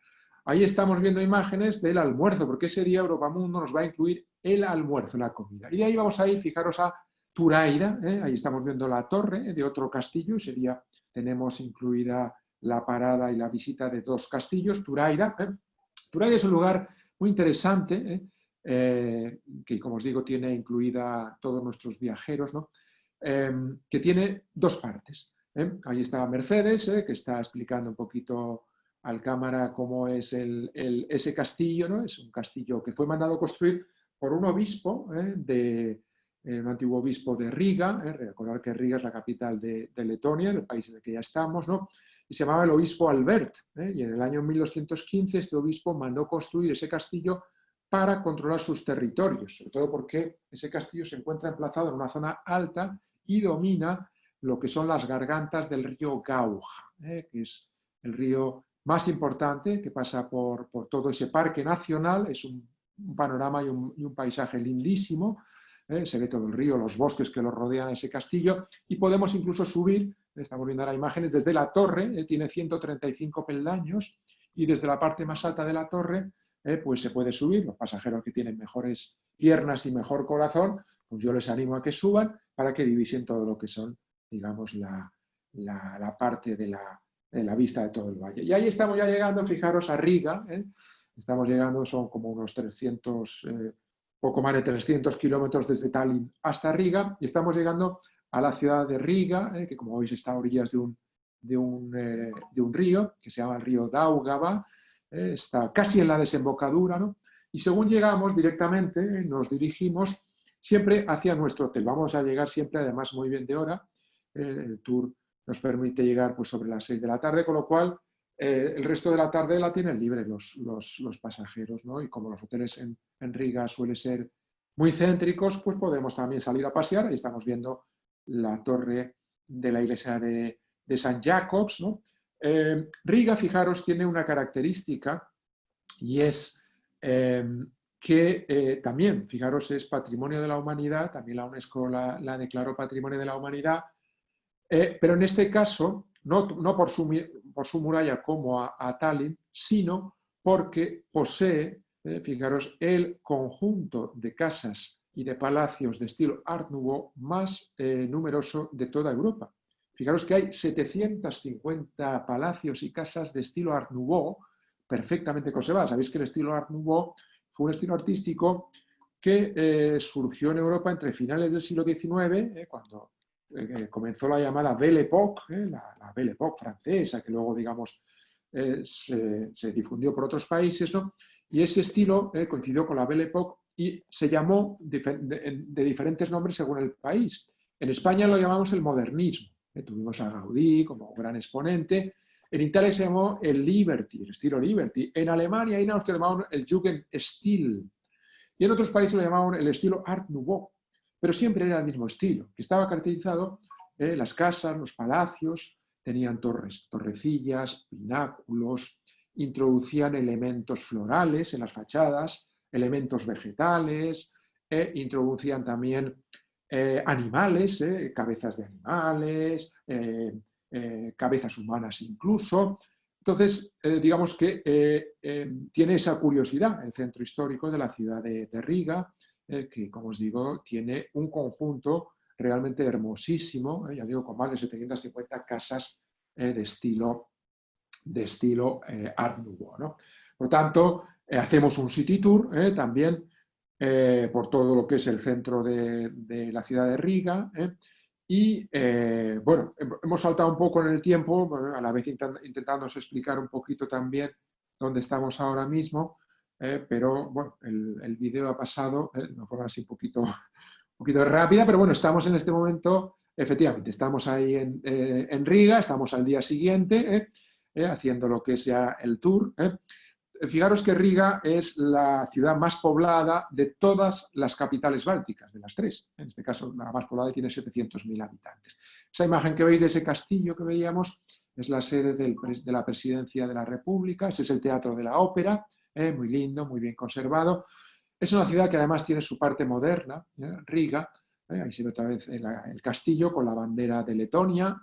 Ahí estamos viendo imágenes del almuerzo, porque ese día Europamundo nos va a incluir el almuerzo, la comida. Y de ahí vamos a ir, fijaros, a Turaida, ahí estamos viendo la torre de otro castillo, ese día tenemos incluida la parada y la visita de 2 castillos, Turaida. Turaida es un lugar muy interesante, que, como os digo, tiene incluida todos nuestros viajeros, ¿no?, que tiene 2 partes. Ahí está Mercedes, que está explicando un poquito al cámara cómo es ese castillo, ¿no? Es un castillo que fue mandado construir por un obispo de un antiguo obispo de Riga, recordar que Riga es la capital de Letonia, el país en el que ya estamos, ¿no? Y se llamaba el obispo Albert, y en el año 1215 este obispo mandó construir ese castillo para controlar sus territorios, sobre todo porque ese castillo se encuentra emplazado en una zona alta y domina lo que son las gargantas del río Gauja, que es el río más importante que pasa por todo ese parque nacional. Es un panorama y un paisaje lindísimo, se ve todo el río, los bosques que lo rodean a ese castillo, y podemos incluso subir, estamos viendo ahora imágenes, desde la torre, tiene 135 peldaños, y desde la parte más alta de la torre pues se puede subir. Los pasajeros que tienen mejores piernas y mejor corazón, pues yo les animo a que suban para que divisen todo lo que son, digamos, la parte de la vista de todo el valle. Y ahí estamos ya llegando, fijaros, a Riga, estamos llegando, son como unos 300, poco más de 300 kilómetros desde Tallinn hasta Riga, y estamos llegando a la ciudad de Riga, que como veis está a orillas de un río, que se llama el río Daugava, está casi en la desembocadura, ¿no? Y según llegamos directamente, nos dirigimos siempre hacia nuestro hotel. Vamos a llegar siempre, además, muy bien de hora. El tour nos permite llegar pues, sobre las 6 de la tarde, con lo cual el resto de la tarde la tienen libre los pasajeros, ¿no? Y como los hoteles en Riga suelen ser muy céntricos, pues podemos también salir a pasear. Ahí estamos viendo la torre de la iglesia de San Jacobs, ¿no? Riga, fijaros, tiene una característica, y es que también, fijaros, es patrimonio de la humanidad, también la UNESCO la declaró patrimonio de la humanidad, pero en este caso, no por su muralla como a Tallinn, sino porque posee, fijaros, el conjunto de casas y de palacios de estilo Art Nouveau más numeroso de toda Europa. Fijaros que hay 750 palacios y casas de estilo Art Nouveau perfectamente conservadas. Sabéis que el estilo Art Nouveau fue un estilo artístico que surgió en Europa entre finales del siglo XIX, cuando comenzó la llamada Belle Époque, la Belle Époque francesa, que luego, digamos, se difundió por otros países, ¿no? Y ese estilo coincidió con la Belle Époque y se llamó de diferentes nombres según el país. En España lo llamamos el modernismo. Tuvimos a Gaudí como gran exponente. En Italia se llamó el Liberty, el estilo Liberty. En Alemania y en Austria lo llamaban el Jugendstil. Y en otros países lo llamaban el estilo Art Nouveau. Pero siempre era el mismo estilo, que estaba caracterizado, las casas, los palacios, tenían torrecillas, pináculos, introducían elementos florales en las fachadas, elementos vegetales, introducían también animales, cabezas de animales, cabezas humanas incluso. Entonces, digamos que tiene esa curiosidad el centro histórico de la ciudad de Riga, que, como os digo, tiene un conjunto realmente hermosísimo, ya digo, con más de 750 casas de estilo Art Nouveau, ¿no? Por tanto, hacemos un city tour también por todo lo que es el centro de la ciudad de Riga, y bueno, hemos saltado un poco en el tiempo, a la vez intentándonos explicar un poquito también dónde estamos ahora mismo, pero bueno, el vídeo ha pasado de una forma así un poquito rápida, pero bueno, estamos en este momento, efectivamente, estamos ahí en Riga, estamos al día siguiente haciendo lo que es ya el tour. Fijaros que Riga es la ciudad más poblada de todas las capitales bálticas, de las tres. En este caso, la más poblada tiene 700.000 habitantes. Esa imagen que veis de ese castillo que veíamos es la sede de la Presidencia de la República. Ese es el Teatro de la Ópera, muy lindo, muy bien conservado. Es una ciudad que además tiene su parte moderna, Riga. Ahí se ve otra vez el castillo con la bandera de Letonia,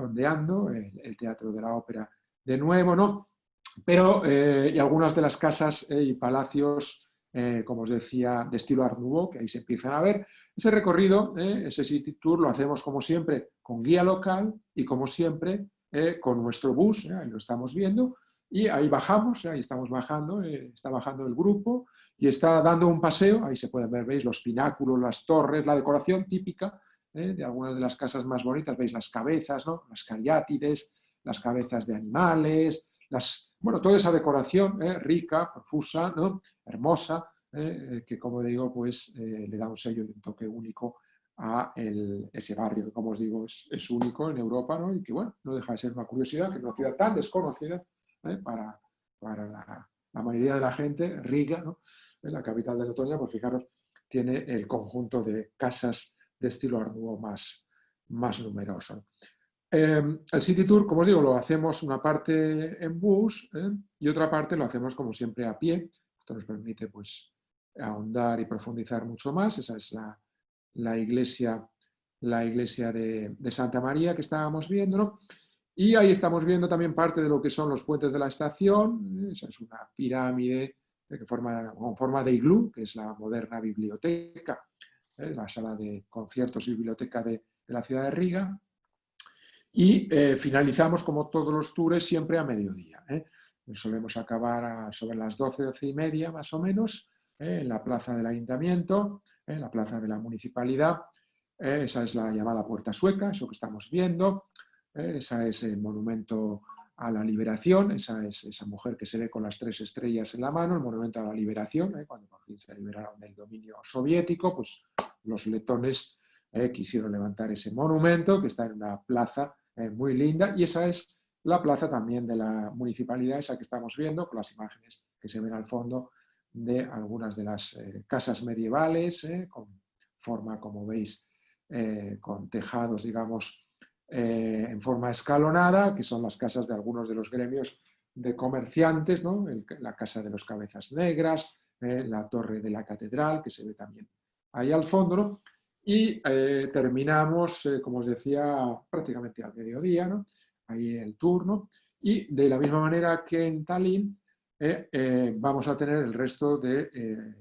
ondeando, el Teatro de la Ópera de nuevo, ¿no? Pero, y algunas de las casas y palacios, como os decía, de estilo Art Nouveau, que ahí se empiezan a ver. Ese recorrido, ese city tour, lo hacemos como siempre con guía local y como siempre con nuestro bus, ahí lo estamos viendo, y ahí bajamos, ahí estamos bajando, está bajando el grupo y está dando un paseo, ahí se pueden ver, veis los pináculos, las torres, la decoración típica de algunas de las casas más bonitas, veis las cabezas, ¿no? Las cariátides, las cabezas de animales, bueno, toda esa decoración rica, profusa, ¿no? Hermosa, que como digo, pues le da un sello y un toque único a ese barrio, que como os digo es único en Europa, ¿no? Y que bueno, no deja de ser una curiosidad, que es una ciudad tan desconocida para la mayoría de la gente. Riga, ¿no? La capital de Letonia, pues fijaros, tiene el conjunto de casas de estilo Art Nouveau más numeroso. El City Tour, como os digo, lo hacemos una parte en bus y otra parte lo hacemos como siempre a pie. Esto nos permite pues ahondar y profundizar mucho más. Esa es la iglesia de Santa María que estábamos viendo, ¿no? Y ahí estamos viendo también parte de lo que son los puentes de la estación. Esa es una pirámide con forma de iglú, que es la moderna biblioteca, la sala de conciertos y biblioteca de la ciudad de Riga. Y finalizamos, como todos los tours, siempre a mediodía. Solemos acabar sobre las 12, 12 y media, más o menos, en la plaza del ayuntamiento, en la plaza de la municipalidad. Esa es la llamada Puerta Sueca, eso que estamos viendo. Esa es el monumento a la liberación, esa es esa mujer que se ve con las 3 estrellas en la mano, el monumento a la liberación, cuando por fin se liberaron del dominio soviético, pues los letones quisieron levantar ese monumento que está en una plaza muy linda, y esa es la plaza también de la municipalidad, esa que estamos viendo, con las imágenes que se ven al fondo de algunas de las casas medievales, con forma, como veis, con tejados, digamos, en forma escalonada, que son las casas de algunos de los gremios de comerciantes, ¿no? La casa de los Cabezas Negras, la torre de la catedral, que se ve también ahí al fondo, ¿no? Y terminamos, como os decía, prácticamente al mediodía, ¿no? Ahí el tour, ¿no? Y de la misma manera que en Tallinn, vamos a tener el resto de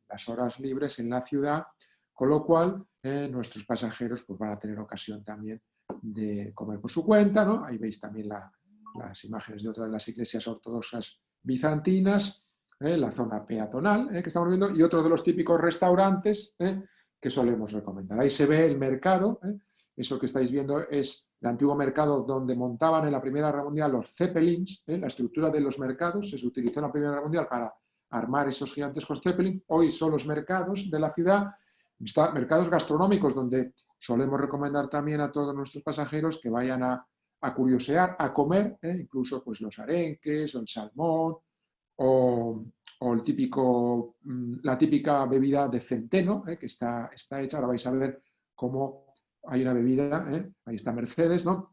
las horas libres en la ciudad, con lo cual nuestros pasajeros pues, van a tener ocasión también de comer por su cuenta, ¿no? Ahí veis también las imágenes de otras de las iglesias ortodoxas bizantinas, la zona peatonal que estamos viendo, y otro de los típicos restaurantes que solemos recomendar. Ahí se ve el mercado, eso que estáis viendo es el antiguo mercado donde montaban en la Primera Guerra Mundial los Zeppelins, la estructura de los mercados se utilizó en la Primera Guerra Mundial para armar esos gigantescos Zeppelin. Hoy son los mercados de la ciudad, mercados gastronómicos donde solemos recomendar también a todos nuestros pasajeros que vayan a curiosear, a comer, incluso pues, los arenques, el salmón o la típica bebida de centeno, que está hecha. Ahora vais a ver cómo hay una bebida, ahí está Mercedes, ¿no?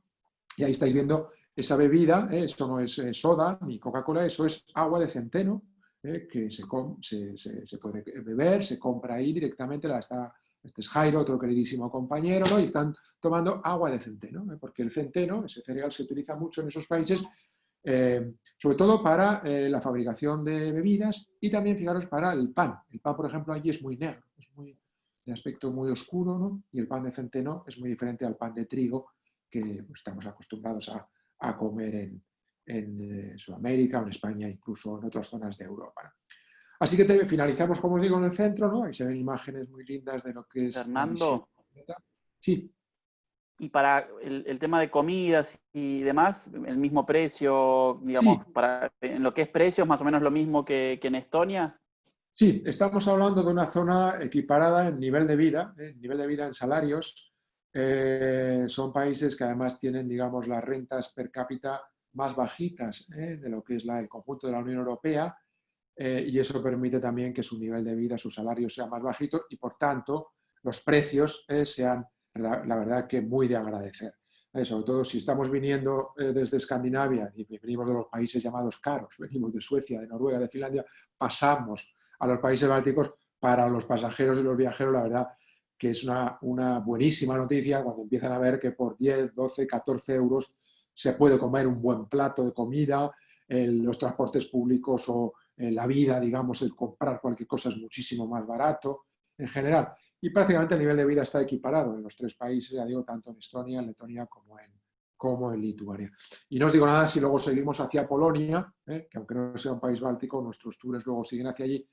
Y ahí estáis viendo esa bebida, eso no es soda ni Coca-Cola, eso es agua de centeno, que se puede beber, se compra ahí directamente. Este es Jairo, otro queridísimo compañero, ¿no? Y están tomando agua de centeno, porque el centeno, ese cereal, se utiliza mucho en esos países, sobre todo para la fabricación de bebidas y también, fijaros, para el pan. El pan, por ejemplo, allí es muy negro, es de aspecto muy oscuro, ¿no? Y el pan de centeno es muy diferente al pan de trigo que pues, estamos acostumbrados a comer en Sudamérica o en España, incluso en otras zonas de Europa, ¿no? Así que finalizamos, como os digo, en el centro, ¿no? Ahí se ven imágenes muy lindas de lo que es Fernando, sí. y para el tema de comidas y demás, el mismo precio, digamos, Sí. En lo que es precios, más o menos lo mismo que en Estonia. Sí, estamos hablando de una zona equiparada en nivel de vida, en salarios. Son países que además tienen, digamos, las rentas per cápita más bajitas de lo que es el conjunto de la Unión Europea, y eso permite también que su nivel de vida, su salario sea más bajito y, por tanto, los precios sean, la verdad, que muy de agradecer. Sobre todo si estamos viniendo desde Escandinavia y venimos de los países llamados caros, venimos de Suecia, de Noruega, de Finlandia, pasamos a los países bálticos. Para los pasajeros y los viajeros, la verdad que es una buenísima noticia cuando empiezan a ver que por 10, 12, 14 euros se puede comer un buen plato de comida, los transportes públicos o la vida, digamos, el comprar cualquier cosa es muchísimo más barato en general. Y prácticamente el nivel de vida está equiparado en los 3 países, ya digo, tanto en Estonia, en Letonia como en Lituania. Y no os digo nada si luego seguimos hacia Polonia, que aunque no sea un país báltico, nuestros tours luego siguen hacia allí,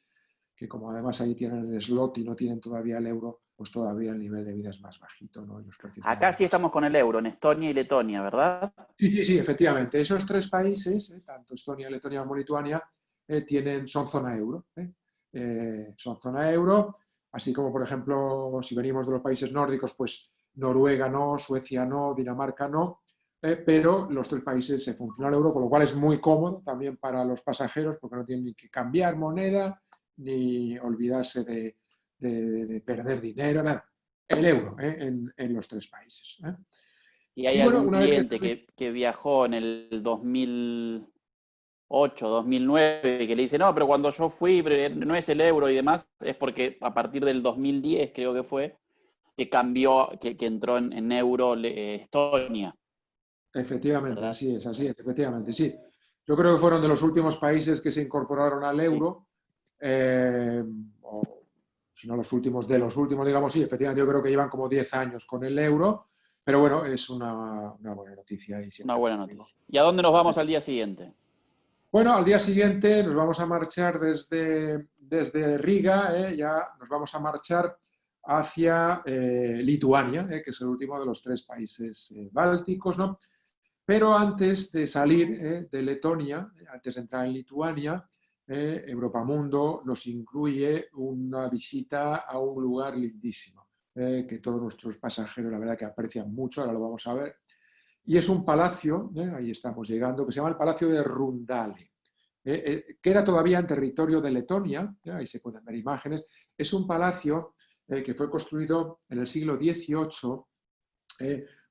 que como además ahí tienen el slot y no tienen todavía el euro, pues todavía el nivel de vida es más bajito, ¿no? Y los precios Acá sí estamos con el euro, en Estonia y Letonia, ¿verdad? Sí, efectivamente. Esos 3 países, tanto Estonia, Letonia como Lituania, son zona euro. son zona euro, así como, por ejemplo, si venimos de los países nórdicos, pues Noruega no, Suecia no, Dinamarca no, pero los 3 países se funcionan al euro, con lo cual es muy cómodo también para los pasajeros, porque no tienen ni que cambiar moneda, ni olvidarse de perder dinero, nada. El euro en los 3 países. ¿Y hay Y bueno, algún una vez cliente que viajó en el 2008, 2009, que le dice, no, pero cuando yo fui, no es el euro y demás, es porque a partir del 2010, creo que fue, que cambió, que entró en euro Estonia, Efectivamente, ¿verdad? así es, efectivamente, sí. Yo creo que fueron de los últimos países que se incorporaron al Sí, euro, o si no los últimos, de los últimos, digamos, sí, efectivamente, yo creo que llevan como 10 años con el euro, pero bueno, es una buena noticia y una siempre buena positivo. noticia. ¿Y a dónde nos vamos al día siguiente? Bueno, al día siguiente nos vamos a marchar desde Riga, ya nos vamos a marchar hacia Lituania, que es el último de los 3 países bálticos, ¿no? Pero antes de salir de Letonia, antes de entrar en Lituania, Europamundo nos incluye una visita a un lugar lindísimo, que todos nuestros pasajeros la verdad que aprecian mucho, ahora lo vamos a ver. Y es un palacio, ahí estamos llegando, que se llama el Palacio de Rundale. Queda todavía en territorio de Letonia, ahí se pueden ver imágenes. Es un palacio que fue construido en el siglo XVIII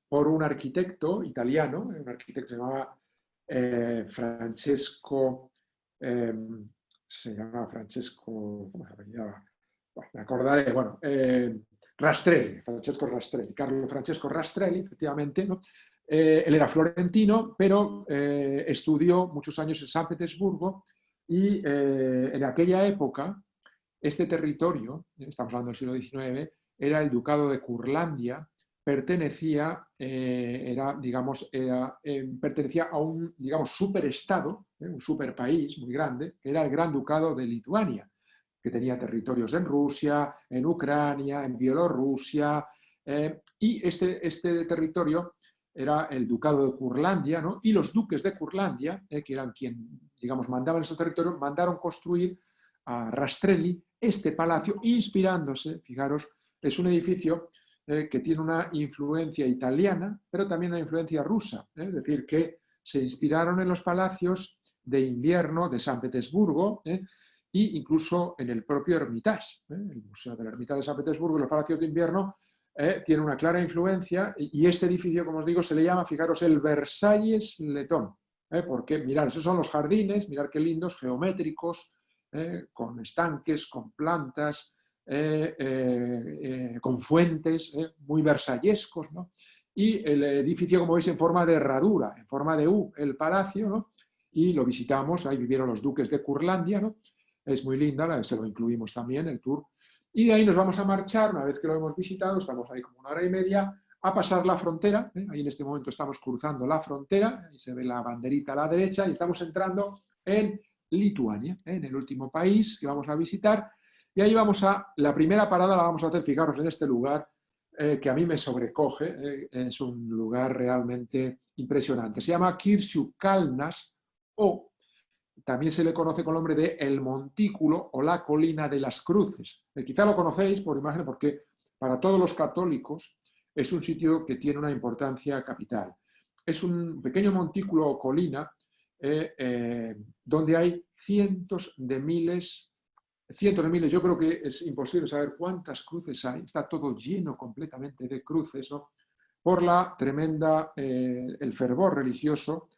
por un arquitecto italiano, un arquitecto que se llamaba Francesco, ¿cómo se apellidaba? Bueno, me acordaré, bueno, Rastrelli, Francesco Rastrelli, Carlo Francesco Rastrelli, efectivamente, ¿no? Él era florentino, pero estudió muchos años en San Petersburgo y en aquella época este territorio, estamos hablando del siglo XIX, era el ducado de Curlandia, pertenecía, pertenecía a un, digamos, superestado, un superpaís muy grande, que era el Gran Ducado de Lituania, que tenía territorios en Rusia, en Ucrania, en Bielorrusia, y este territorio era el Ducado de Curlandia, ¿no? Y los duques de Curlandia, que eran quien, digamos, mandaban esos territorios, mandaron construir a Rastrelli este palacio, inspirándose, fijaros, es un edificio que tiene una influencia italiana, pero también una influencia rusa, es decir, que se inspiraron en los palacios de invierno de San Petersburgo, e incluso en el propio Hermitage, el Museo del Hermitage de San Petersburgo, y los palacios de invierno tiene una clara influencia, y este edificio, como os digo, se le llama, fijaros, el Versalles letón, porque mirad, esos son los jardines, mirad qué lindos, geométricos, con estanques, con plantas, con fuentes, muy versallescos, ¿no? Y el edificio, como veis, en forma de herradura, en forma de U, el palacio, ¿no? Y lo visitamos, ahí vivieron los duques de Curlandia, ¿no? Es muy linda, se lo incluimos también, el tour. Y de ahí nos vamos a marchar, una vez que lo hemos visitado, estamos ahí como 1 hora y media, a pasar la frontera, ahí en este momento estamos cruzando la frontera, ahí se ve la banderita a la derecha, y estamos entrando en Lituania, en el último país que vamos a visitar, y ahí la primera parada la vamos a hacer, fijaros, en este lugar que a mí me sobrecoge, es un lugar realmente impresionante. Se llama Kirchuk Kalnas, o también se le conoce con el nombre de El Montículo o la Colina de las Cruces. Quizá lo conocéis por imagen porque para todos los católicos es un sitio que tiene una importancia capital. Es un pequeño montículo o colina donde hay cientos de miles, yo creo que es imposible saber cuántas cruces hay, está todo lleno completamente de cruces, ¿no? Por la tremenda, el fervor religioso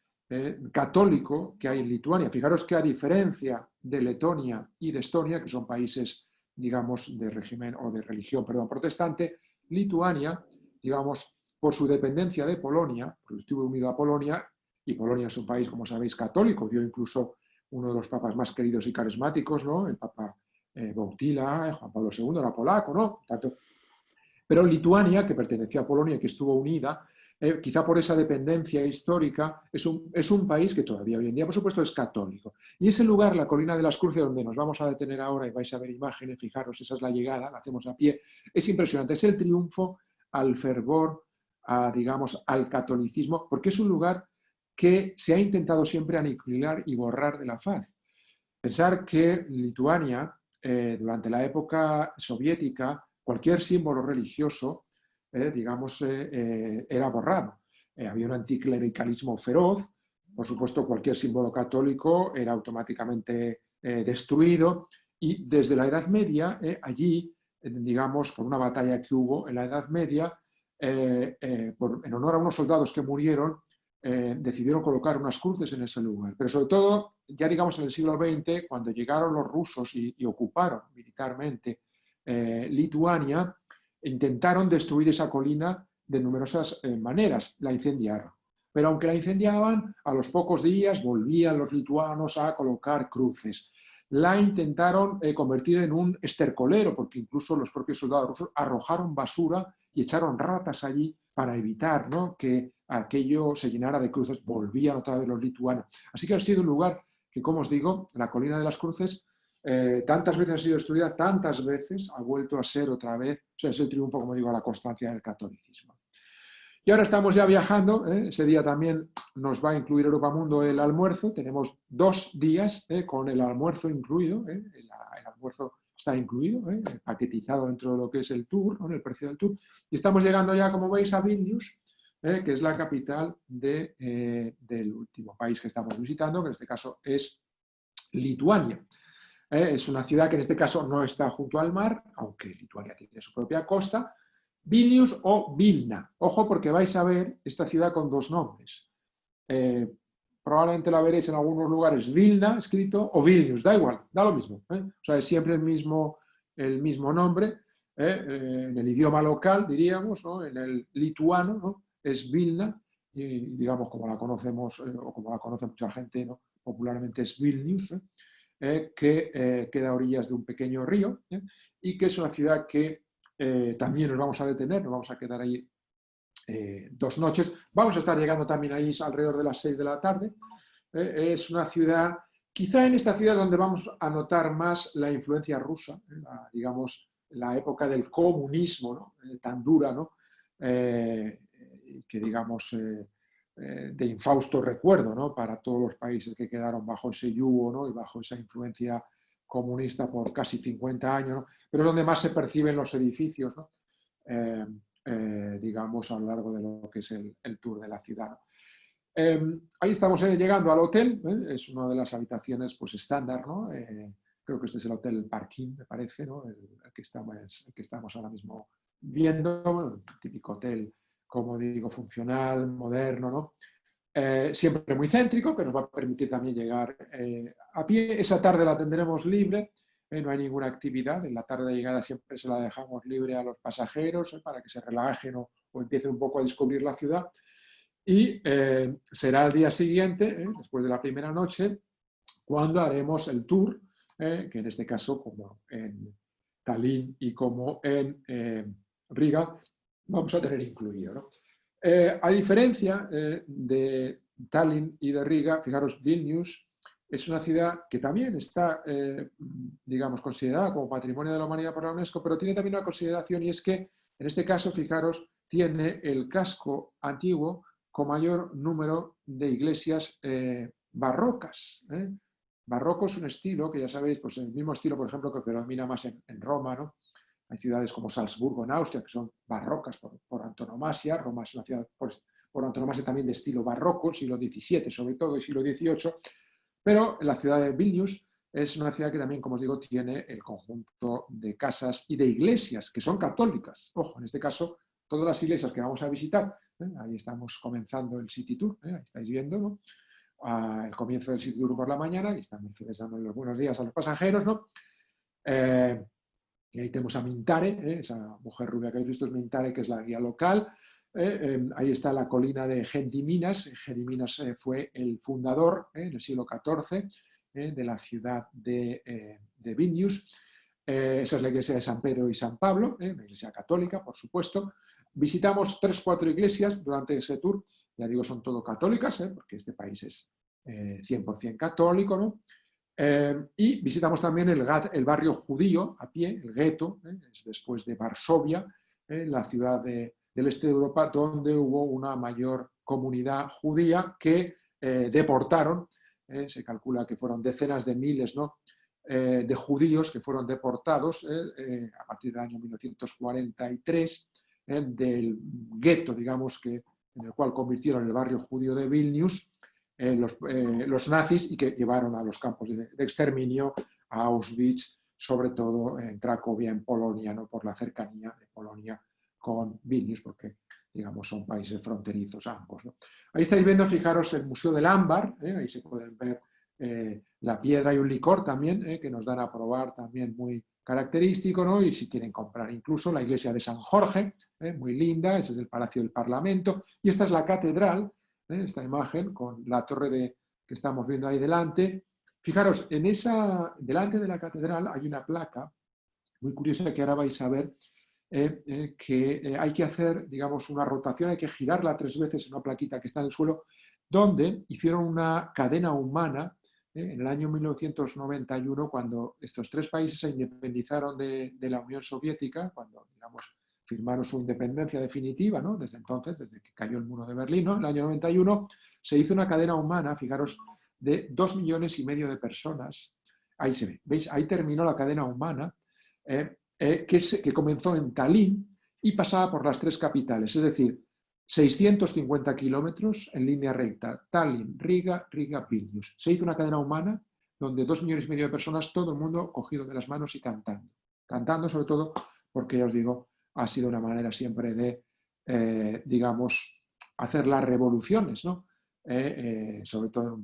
católico que hay en Lituania. Fijaros que a diferencia de Letonia y de Estonia, que son países, digamos, de régimen o de religión, perdón, protestante, Lituania, digamos, por su dependencia de Polonia, porque estuvo unido a Polonia, y Polonia es un país, como sabéis, católico, dio incluso uno de los papas más queridos y carismáticos, ¿no? El papa Wojtyła, Juan Pablo II, era polaco, ¿no? Tanto, pero Lituania, que pertenecía a Polonia y que estuvo unida, quizá por esa dependencia histórica, es un país que todavía hoy en día, por supuesto, es católico. Y ese lugar, la Colina de las Cruces, donde nos vamos a detener ahora y vais a ver imágenes, fijaros, esa es la llegada, la hacemos a pie, es impresionante, es el triunfo al fervor, digamos, al catolicismo, porque es un lugar que se ha intentado siempre aniquilar y borrar de la faz. Pensar que Lituania durante la época soviética, cualquier símbolo religioso, digamos, era borrado. Había un anticlericalismo feroz. Por supuesto, cualquier símbolo católico era automáticamente destruido. Y desde la Edad Media, allí, digamos, por una batalla que hubo en la Edad Media, en honor a unos soldados que murieron, decidieron colocar unas cruces en ese lugar. Pero sobre todo, ya digamos en el siglo XX, cuando llegaron los rusos y ocuparon militarmente Lituania, intentaron destruir esa colina de numerosas maneras, la incendiaron. Pero aunque la incendiaban, a los pocos días volvían los lituanos a colocar cruces. La intentaron convertir en un estercolero, porque incluso los propios soldados rusos arrojaron basura y echaron ratas allí para evitar, ¿no?, que aquello se llenara de cruces. Volvían otra vez los lituanos. Así que ha sido un lugar que, como os digo, la colina de las cruces, tantas veces ha sido destruida, tantas veces ha vuelto a ser otra vez, o sea, es el triunfo, como digo, a la constancia del catolicismo. Y ahora estamos ya viajando, ese día también nos va a incluir Europa Mundo el almuerzo, tenemos 2 días con el almuerzo incluido, el almuerzo está incluido, paquetizado dentro de lo que es el tour, ¿no?, en el precio del tour, y estamos llegando ya, como veis, a Vilnius, que es la capital del último país que estamos visitando, que en este caso es Lituania. Es una ciudad que en este caso no está junto al mar, aunque Lituania tiene su propia costa. Vilnius o Vilna. Ojo, porque vais a ver esta ciudad con 2 nombres. Probablemente la veréis en algunos lugares Vilna escrito o Vilnius, da igual, da lo mismo. O sea, es siempre el mismo nombre. En el idioma local, diríamos, ¿no?, en el lituano, ¿no?, es Vilna, y digamos como la conocemos, o como la conoce mucha gente, ¿no?, popularmente es Vilnius, que queda a orillas de un pequeño río, y que es una ciudad que también nos vamos a detener, nos vamos a quedar ahí 2 noches. Vamos a estar llegando también ahí alrededor de las 6 de la tarde. Es una ciudad, quizá en esta ciudad donde vamos a notar más la influencia rusa, digamos, la época del comunismo, ¿no?, tan dura, ¿no?, que digamos de infausto recuerdo, ¿no?, para todos los países que quedaron bajo ese yugo, ¿no?, y bajo esa influencia comunista por casi 50 años, ¿no?, pero es donde más se perciben los edificios, ¿no?, digamos, a lo largo de lo que es el tour de la ciudad, ¿no? Ahí estamos llegando al hotel, es una de las habitaciones pues estándar, ¿no? Creo que este es el hotel Parkin, me parece, ¿no?, el que estamos ahora mismo viendo, un típico hotel, como digo, funcional, moderno, ¿no? Siempre muy céntrico, que nos va a permitir también llegar a pie. Esa tarde la tendremos libre, no hay ninguna actividad. En la tarde de llegada siempre se la dejamos libre a los pasajeros para que se relajen o empiecen un poco a descubrir la ciudad. Y será el día siguiente, después de la primera noche, cuando haremos el tour, que en este caso, como en Tallinn y como en Riga, vamos a tener incluido, ¿no? A diferencia de Tallinn y de Riga, fijaros, Vilnius es una ciudad que también está, digamos, considerada como Patrimonio de la Humanidad por la UNESCO, pero tiene también una consideración, y es que, en este caso, fijaros, tiene el casco antiguo con mayor número de iglesias barrocas. Barroco es un estilo que, ya sabéis, pues el mismo estilo, por ejemplo, que predomina más en Roma, ¿no? Hay ciudades como Salzburgo en Austria que son barrocas por antonomasia. Roma es una ciudad por antonomasia también de estilo barroco, siglo XVII sobre todo y siglo XVIII, pero la ciudad de Vilnius es una ciudad que también, como os digo, tiene el conjunto de casas y de iglesias que son católicas. Ojo, en este caso, todas las iglesias que vamos a visitar, ahí estamos comenzando el City Tour, ahí estáis viendo, ¿no?, el comienzo del City Tour por la mañana, y estamos dando los buenos días a los pasajeros, ¿no? Y ahí tenemos a Mintare, esa mujer rubia que habéis visto es Mintare, que es la guía local. Ahí está la colina de Gediminas. Gediminas fue el fundador en el siglo XIV de la ciudad de Vilnius. Esa es la iglesia de San Pedro y San Pablo, una iglesia católica, por supuesto. Visitamos 3 o 4 iglesias durante ese tour. Ya digo, son todo católicas, porque este país es 100% católico, ¿no? Y visitamos también el barrio judío a pie, el gueto, es después de Varsovia, la ciudad del este de Europa, donde hubo una mayor comunidad judía que deportaron, se calcula que fueron decenas de miles, ¿no?, de judíos que fueron deportados a partir del año 1943 del gueto, digamos, en el cual convirtieron el barrio judío de Vilnius los nazis y que llevaron a los campos de exterminio, a Auschwitz, sobre todo en Cracovia, en Polonia, ¿no? Por la cercanía de Polonia con Vilnius, porque digamos son países fronterizos ambos, ¿no? Ahí estáis viendo, fijaros, el Museo del Ámbar, ahí se pueden ver la piedra y un licor también, que nos dan a probar también muy característico, ¿no? Y si quieren comprar incluso la iglesia de San Jorge, muy linda, ese es el Palacio del Parlamento, y esta es la catedral, esta imagen con la torre que estamos viendo ahí delante. Fijaros, delante de la catedral hay una placa muy curiosa que ahora vais a ver, que hay que hacer, digamos, una rotación, hay que girarla 3 veces en una plaquita que está en el suelo, donde hicieron una cadena humana en el año 1991, cuando estos 3 países se independizaron de la Unión Soviética, cuando, digamos, firmaron su independencia definitiva, ¿no? Desde entonces, desde que cayó el muro de Berlín, ¿no? En el año 91 se hizo una cadena humana, fijaros, de 2,5 millones de personas. Ahí se ve, ¿veis? Ahí terminó la cadena humana, que comenzó en Tallinn y pasaba por las 3 capitales, es decir, 650 kilómetros en línea recta, Tallinn, Riga, Vilnius. Se hizo una cadena humana donde 2,5 millones de personas, todo el mundo cogido de las manos y cantando. Cantando sobre todo porque, ya os digo, ha sido una manera siempre de, digamos, hacer las revoluciones, ¿no? Sobre todo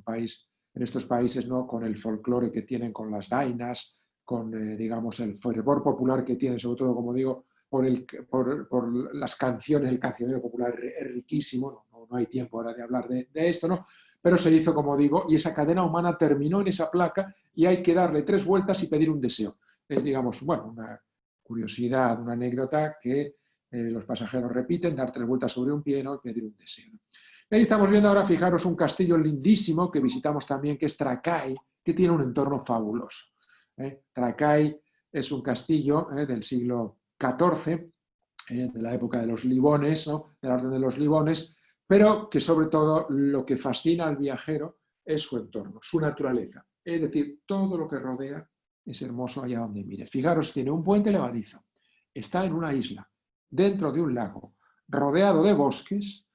en estos países, ¿no? Con el folclore que tienen, con las dainas, con, digamos, el fervor popular que tiene, sobre todo, como digo, por las canciones, el cancionero popular es riquísimo, no hay tiempo ahora de hablar de esto, ¿no? Pero se hizo, como digo, y esa cadena humana terminó en esa placa y hay que darle 3 vueltas y pedir un deseo. Es, digamos, bueno, una curiosidad, una anécdota que los pasajeros repiten, dar 3 vueltas sobre un pie, ¿no? Y pedir un deseo. Y ahí estamos viendo ahora, fijaros, un castillo lindísimo que visitamos también, que es Trakai, que tiene un entorno fabuloso. Trakai es un castillo del siglo XIV, de la época de los Libones, ¿no? De la orden de los Libones, pero que sobre todo lo que fascina al viajero es su entorno, su naturaleza. Es decir, todo lo que rodea es hermoso allá donde mires. Fijaros, tiene un puente levadizo, está en una isla, dentro de un lago, rodeado de bosques,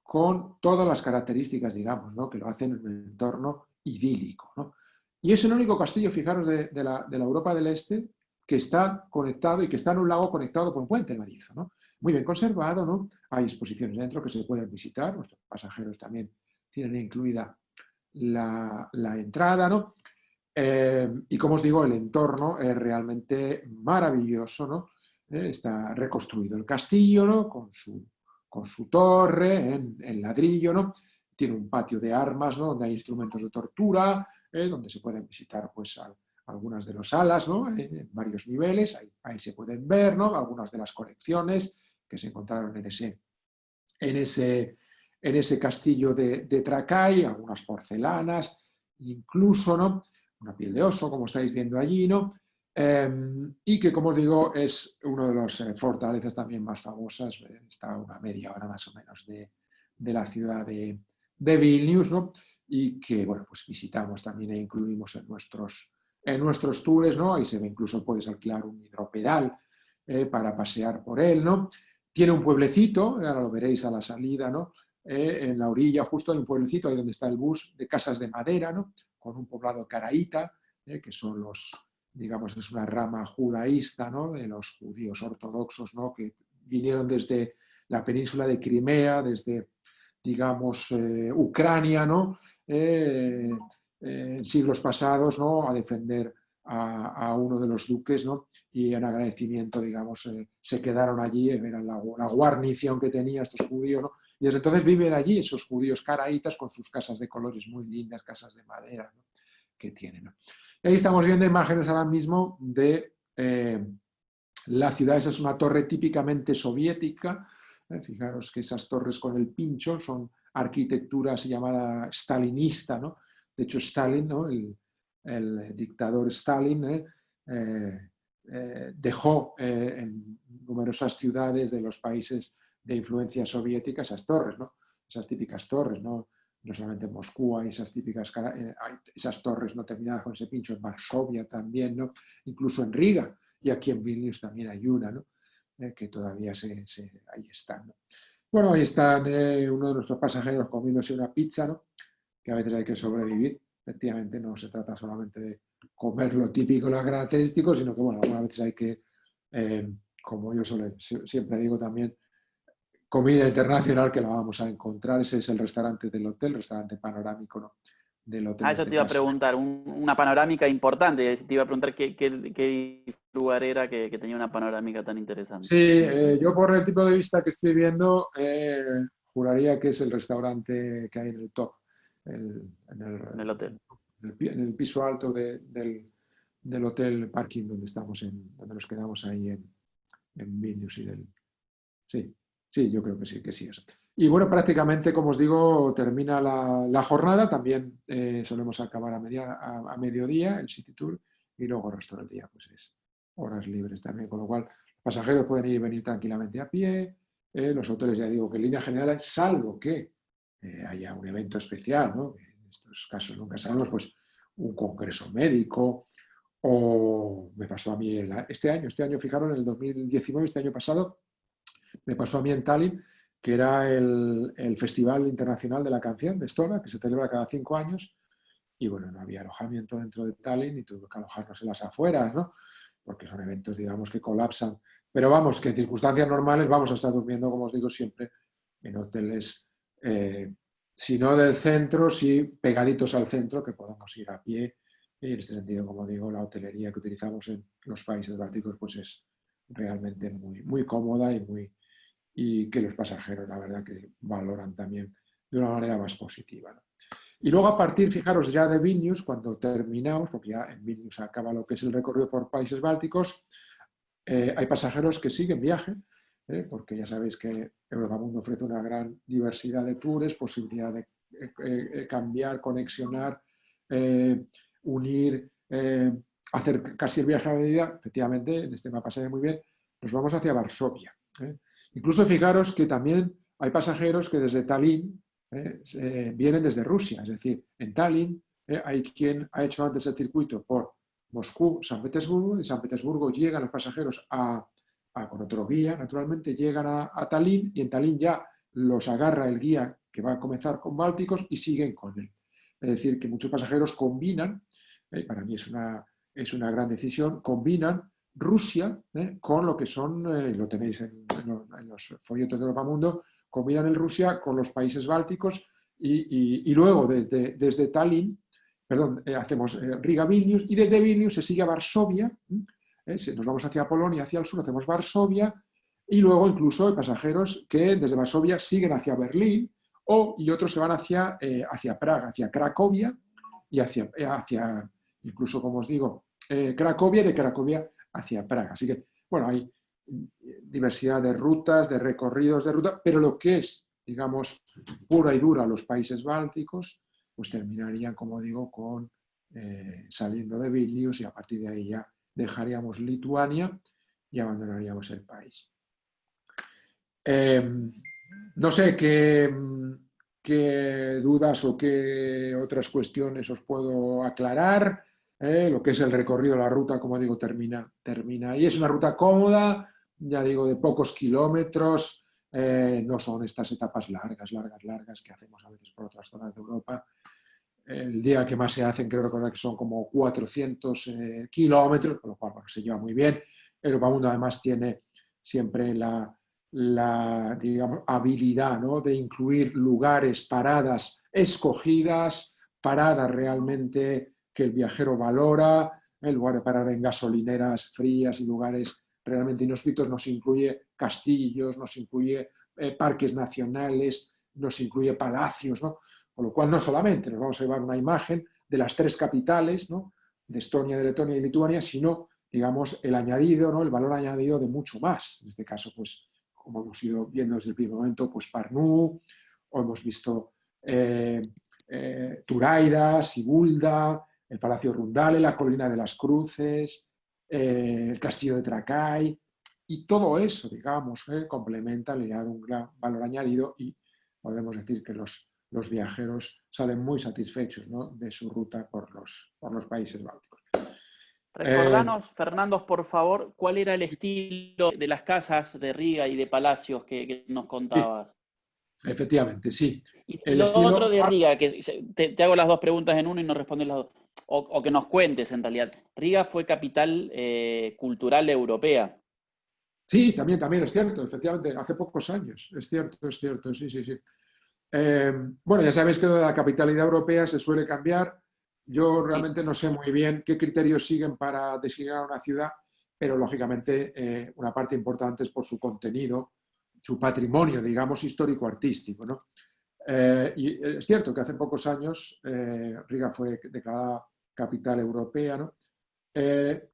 con todas las características, digamos, ¿no? Que lo hacen en un entorno idílico, ¿no? Y es el único castillo, fijaros, de la Europa del Este que está conectado y que está en un lago conectado por un puente levadizo, ¿no? Muy bien conservado, ¿no? Hay exposiciones dentro que se pueden visitar, nuestros pasajeros también tienen incluida la entrada, ¿no? Y como os digo, el entorno es realmente maravilloso, ¿no? Está reconstruido el castillo, ¿no? Con su torre en ladrillo, ¿no? Tiene un patio de armas, ¿no? Donde hay instrumentos de tortura, donde se pueden visitar, pues, algunas de las salas, ¿no? En varios niveles, ahí se pueden ver, ¿no? Algunas de las colecciones que se encontraron en ese castillo de Trakai, algunas porcelanas, incluso, ¿no? Una piel de oso, como estáis viendo allí, ¿no? Y que, como os digo, es una de las fortalezas también más famosas, está a una media hora más o menos de la ciudad de Vilnius, ¿no? Y que, bueno, pues visitamos también e incluimos en nuestros tours, ¿no? Ahí se ve, incluso puedes alquilar un hidropedal para pasear por él, ¿no? Tiene un pueblecito, ahora lo veréis a la salida, ¿no? En la orilla justo hay un pueblecito, ahí donde está el bus, de casas de madera, ¿no? Con un poblado caraíta, que son digamos, es una rama judaísta, ¿no? De los judíos ortodoxos, ¿no? Que vinieron desde la península de Crimea, desde, digamos, Ucrania, ¿no? En siglos pasados, ¿no? A defender a uno de los duques, ¿no? Y en agradecimiento, digamos, se quedaron allí, eran la guarnición que tenían estos judíos, ¿no? Y desde entonces viven allí esos judíos caraítas con sus casas de colores muy lindas, casas de madera, ¿no? Que tienen, ¿no? Y ahí estamos viendo imágenes ahora mismo de la ciudad. Esa es una torre típicamente soviética. Fijaros que esas torres con el pincho son arquitectura llamada stalinista, ¿no? De hecho, Stalin, ¿no? El dictador Stalin dejó en numerosas ciudades de los países de influencia soviética esas torres, ¿no? Esas típicas torres, ¿no? no solamente en Moscú hay esas típicas, hay esas torres no terminadas con ese pincho, en Varsovia también, ¿no? Incluso en Riga, y aquí en Vilnius también hay una, ¿no? Que todavía ahí están, ¿no? Bueno, ahí están uno de nuestros pasajeros comiéndose una pizza, ¿no? Que a veces hay que sobrevivir. Efectivamente, no se trata solamente de comer lo típico, lo característico, sino que, bueno, algunas veces hay que, como yo siempre digo también, comida internacional que la vamos a encontrar. Ese es el restaurante del hotel, restaurante panorámico, ¿no? Del hotel Ah, en eso este te iba a caso. preguntar, una panorámica importante. Te iba a preguntar qué lugar era que tenía una panorámica tan interesante. Sí, yo por el tipo de vista que estoy viendo, juraría que es el restaurante que hay en el top, En el hotel. en el piso alto del hotel parking donde estamos, donde nos quedamos ahí en Vilnius. Sí, sí, yo creo que sí es. Y bueno, prácticamente, como os digo, termina la jornada. También solemos acabar a mediodía el City Tour y luego el resto del día pues es horas libres también, con lo cual los pasajeros pueden ir y venir tranquilamente a pie. Los hoteles, ya digo, que en líneas generales, salvo que haya un evento especial, ¿no? En estos casos nunca sabemos, pues un congreso médico o me pasó a mí este año, fijaron, en el 2019, este año pasado, me pasó a mí en Tallinn, que era el Festival Internacional de la Canción de Estonia, que se celebra cada 5 años, y bueno, no había alojamiento dentro de Tallinn y tuvimos que alojarnos en las afueras, ¿no? Porque son eventos, digamos, que colapsan. Pero vamos, que en circunstancias normales vamos a estar durmiendo, como os digo siempre, en hoteles, si no del centro, sí pegaditos al centro, que podamos ir a pie. Y en este sentido, como digo, la hotelería que utilizamos en los países bálticos pues es realmente muy, muy cómoda y que los pasajeros, la verdad, que valoran también de una manera más positiva, ¿no? Y luego a partir, fijaros, ya de Vilnius, cuando terminamos, porque ya en Vilnius acaba lo que es el recorrido por países bálticos, hay pasajeros que siguen viaje, porque ya sabéis que Europamundo ofrece una gran diversidad de tours, posibilidad de cambiar, conexionar, unir, hacer casi el viaje a medida. Efectivamente, en este mapa se ve muy bien, nos vamos hacia Varsovia. Incluso fijaros que también hay pasajeros que desde Tallinn vienen desde Rusia, es decir, en Tallinn hay quien ha hecho antes el circuito por Moscú, San Petersburgo, de San Petersburgo llegan los pasajeros con otro guía, naturalmente llegan a Tallinn y en Tallinn ya los agarra el guía que va a comenzar con Bálticos y siguen con él. Es decir, que muchos pasajeros combinan, para mí es una gran decisión, combinan Rusia con lo que son, lo tenéis en los folletos de Europamundo, combinan el Rusia con los países bálticos y luego desde Tallinn, perdón, hacemos Riga-Vilnius y desde Vilnius se sigue a Varsovia, nos vamos hacia Polonia, hacia el sur, hacemos Varsovia y luego incluso hay pasajeros que desde Varsovia siguen hacia Berlín y otros se van hacia Praga, hacia Cracovia y hacia incluso, como os digo, Cracovia, de Cracovia hacia Praga. Así que, bueno, hay diversidad de rutas, de recorridos de ruta, pero lo que es, digamos, pura y dura los países bálticos, pues terminarían, como digo, saliendo de Vilnius y a partir de ahí ya dejaríamos Lituania y abandonaríamos el país. No sé qué dudas o qué otras cuestiones os puedo aclarar. Lo que es el recorrido, la ruta, como digo, termina ahí. Es una ruta cómoda, ya digo, de pocos kilómetros. No son estas etapas largas que hacemos a veces por otras zonas de Europa. El día que más se hacen, creo recordar que son como 400 kilómetros, por lo cual se lleva muy bien. Europamundo además tiene siempre la digamos, habilidad, ¿no?, de incluir lugares, paradas escogidas, paradas realmente que el viajero valora, en lugar de parar en gasolineras frías y lugares realmente inhóspitos, nos incluye castillos, nos incluye parques nacionales, nos incluye palacios, ¿no? Con lo cual no solamente nos vamos a llevar una imagen de las 3 capitales, ¿no?, de Estonia, de Letonia y Lituania, sino, digamos, el añadido, ¿no?, el valor añadido de mucho más. En este caso, pues, como hemos ido viendo desde el primer momento, pues Pärnu, o hemos visto Turaida, Sigulda, el Palacio Rundale, la Colina de las Cruces, el Castillo de Trakai, y todo eso, digamos, complementa, le da un gran valor añadido y podemos decir que los los viajeros salen muy satisfechos, ¿no?, de su ruta por los países bálticos. Recordanos, Fernando, por favor, cuál era el estilo de las casas de Riga y de palacios que nos contabas. Sí, efectivamente, sí. Y lo otro de Riga, que te hago las dos preguntas en uno y nos respondes las dos, o que nos cuentes en realidad. Riga fue capital cultural europea. Sí, también es cierto, efectivamente, hace pocos años, es cierto, sí. Bueno, ya sabéis que lo de la capitalidad europea se suele cambiar. Yo realmente no sé muy bien qué criterios siguen para designar una ciudad, pero lógicamente una parte importante es por su contenido, su patrimonio, digamos, histórico-artístico, ¿no? Y es cierto que hace pocos años Riga fue declarada capital europea, ¿no?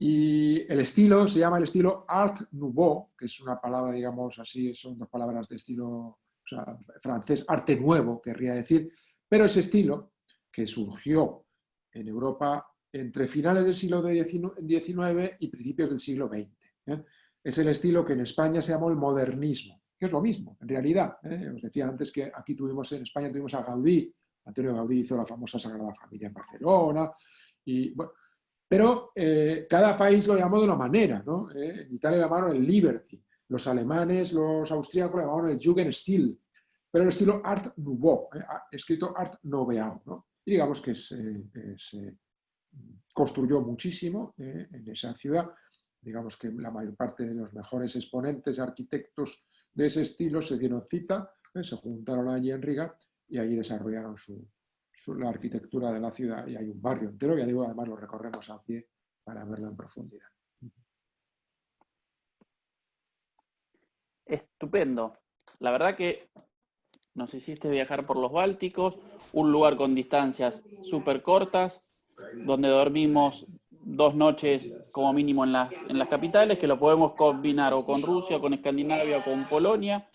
Y el estilo se llama el estilo Art Nouveau, que es una palabra, digamos así, son dos palabras de estilo, o sea, francés, arte nuevo, querría decir, pero ese estilo que surgió en Europa entre finales del siglo XIX y principios del siglo XX. Es el estilo que en España se llamó el modernismo, que es lo mismo, en realidad. Os decía antes que aquí en España tuvimos a Gaudí. Antonio Gaudí hizo la famosa Sagrada Familia en Barcelona, y bueno, pero cada país lo llamó de una manera, ¿no? En Italia lo llamaron el Liberty, los alemanes, los austríacos lo llamaron el Jugendstil, pero el estilo Art Nouveau, escrito Art Nouveau, ¿no? Y digamos que se construyó muchísimo en esa ciudad. Digamos que la mayor parte de los mejores exponentes, arquitectos de ese estilo se dieron cita, se juntaron allí en Riga y allí desarrollaron la arquitectura de la ciudad, y hay un barrio entero, ya digo, además lo recorremos a pie para verlo en profundidad. Estupendo. La verdad que nos hiciste viajar por los Bálticos, un lugar con distancias súper cortas, donde dormimos 2 noches como mínimo en las capitales, que lo podemos combinar o con Rusia, o con Escandinavia, o con Polonia.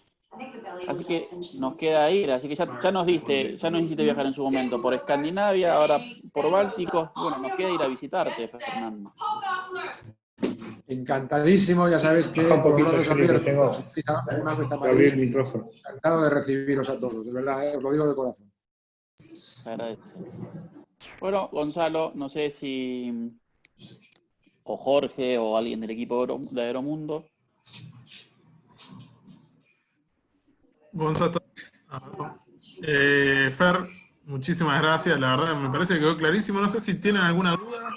Así que nos queda ir, así que ya nos hiciste viajar en su momento por Escandinavia, ahora por Bálticos. Bueno, nos queda ir a visitarte, Fernando. Encantadísimo, ya sabéis que un poquito por que tengo una vez a que abrir el Madrid, micrófono. encantado de recibiros a todos, de verdad, os lo digo de corazón. Agradece. Bueno, Gonzalo, no sé si o Jorge o alguien del equipo de Aeromundo. Gonzalo, Fer, muchísimas gracias, la verdad me parece que quedó clarísimo. No sé si tienen alguna duda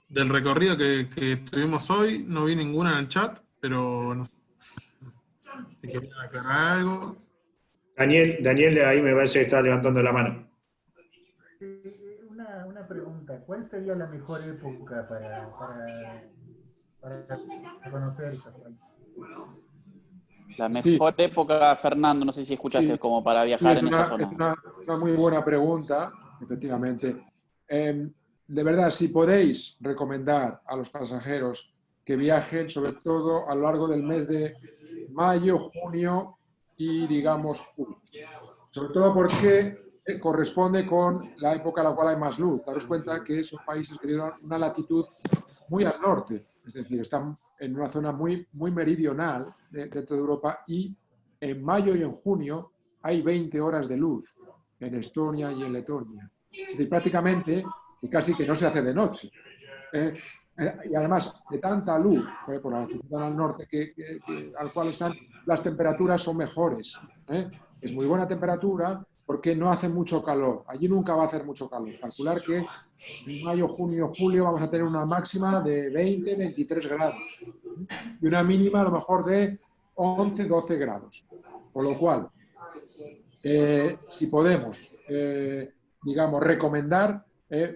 del recorrido que tuvimos hoy. No vi ninguna en el chat, pero no sé si querían aclarar algo. Daniel ahí me parece que está levantando la mano. Una pregunta, ¿cuál sería la mejor época para conocer esa país? La mejor época, Fernando, no sé si escuchaste, como para viajar en esta zona. Es una muy buena pregunta, efectivamente. De verdad, si podéis recomendar a los pasajeros que viajen, sobre todo a lo largo del mes de mayo, junio y, digamos, julio. Sobre todo porque corresponde con la época a la cual hay más luz. Daros cuenta que son países que tienen una latitud muy al norte, es decir, están en una zona muy, muy meridional dentro de Europa, y en mayo y en junio hay 20 horas de luz en Estonia y en Letonia. Es decir, prácticamente, y casi que no se hace de noche. Y además de tanta luz, por la latitud al norte, al cual están, las temperaturas son mejores. Es muy buena temperatura porque no hace mucho calor. Allí nunca va a hacer mucho calor. Calcular que en mayo, junio, julio vamos a tener una máxima de 20, 23 grados y una mínima a lo mejor de 11, 12 grados. Con lo cual, si podemos, digamos, recomendar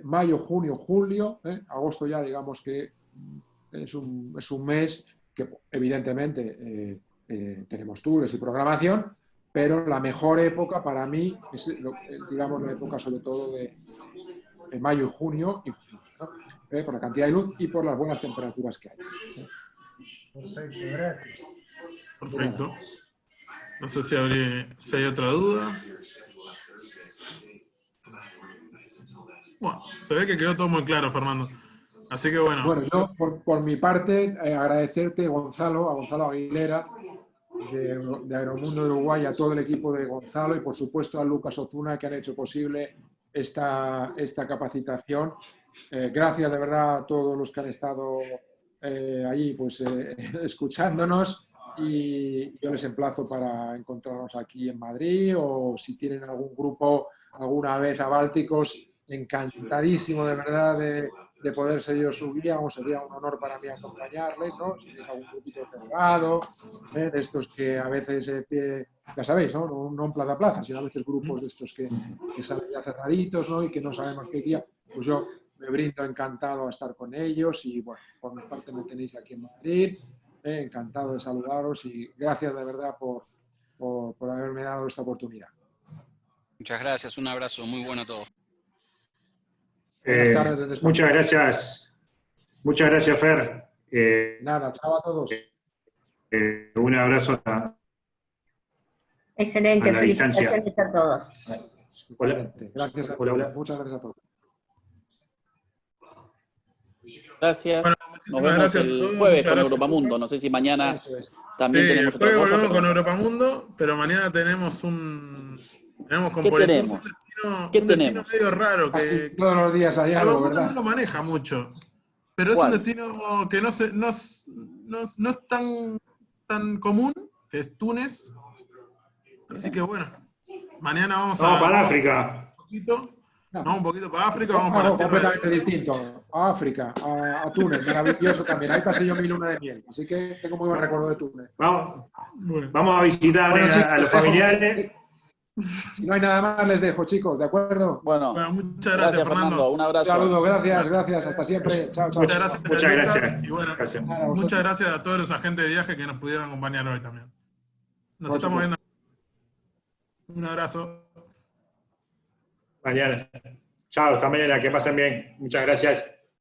mayo, junio, julio, agosto ya digamos que es un mes que evidentemente tenemos tours y programación, pero la mejor época para mí es, digamos, la época sobre todo de mayo, junio y julio, ¿no? Por la cantidad de luz y por las buenas temperaturas que hay. Perfecto, gracias. Perfecto. No sé si hay otra duda. Bueno, se ve que quedó todo muy claro, Fernando. Así que bueno. Bueno, yo por mi parte agradecerte, a Gonzalo Aguilera, de Aeromundo de Uruguay, a todo el equipo de Gonzalo y por supuesto a Lucas Ozuna, que han hecho posible esta capacitación. Gracias de verdad a todos los que han estado allí pues, escuchándonos, y yo les emplazo para encontrarnos aquí en Madrid, o si tienen algún grupo alguna vez a Bálticos, encantadísimo de verdad de poder ser yo su guía, o sería un honor para mí acompañarles, ¿no? Si tenéis algún grupito cerrado, de estos que a veces, ya sabéis, ¿no? No en plaza a plaza, sino a veces grupos de estos que salen ya cerraditos, ¿no? Y que no sabemos qué guía, pues yo me brindo encantado a estar con ellos, y bueno, por mi parte me tenéis aquí en Madrid, encantado de saludaros, y gracias de verdad por haberme dado esta oportunidad. Muchas gracias, un abrazo muy bueno a todos. Buenas tardes desde España. Muchas gracias, Fer. Nada, chao a todos. Un abrazo a Excelente, la distancia. felicitaciones a todos. Gracias a todos. Muchas gracias a todos. Gracias. Bueno, Nos muchísimas vemos gracias a el todos. jueves Muchas con gracias, Europa Mundo. Lucas. No sé si mañana Eso es. también Sí, tenemos el otra jueves cosa. volvemos pero- con Europa Mundo, pero mañana tenemos tenemos con ¿Qué Politour tenemos? ¿Qué un destino tenemos? medio raro Casi que todos los días hay algo, Europa Mundo ¿verdad? no lo maneja mucho, pero es ¿Cuál? un destino que no es tan común, que es Túnez. Así que bueno, mañana vamos Vamos para vamos África. un poquito, No. vamos un poquito para África, vamos para Algo las tierras de completamente Besos. distinto. A África, a Túnez, maravilloso también. Ahí pasé yo mi luna de miel. Así que tengo muy buen recuerdo de Túnez. Bueno, Vamos a visitar Bueno, chicos, a los dejo- familiares. Si no hay nada más, les dejo, chicos, ¿de acuerdo? Bueno, muchas gracias, gracias, Fernando. Un Un abrazo. saludo, gracias, hasta siempre. Chao, chao. Muchas gracias, Muchas Lucas, gracias. y bueno, Gracias. Nada, a vosotros. muchas gracias a todos los agentes de viaje que nos pudieron acompañar hoy también. Nos Por estamos supuesto. viendo. Un abrazo. Mañana. Chao, hasta mañana. Que pasen bien. Muchas gracias.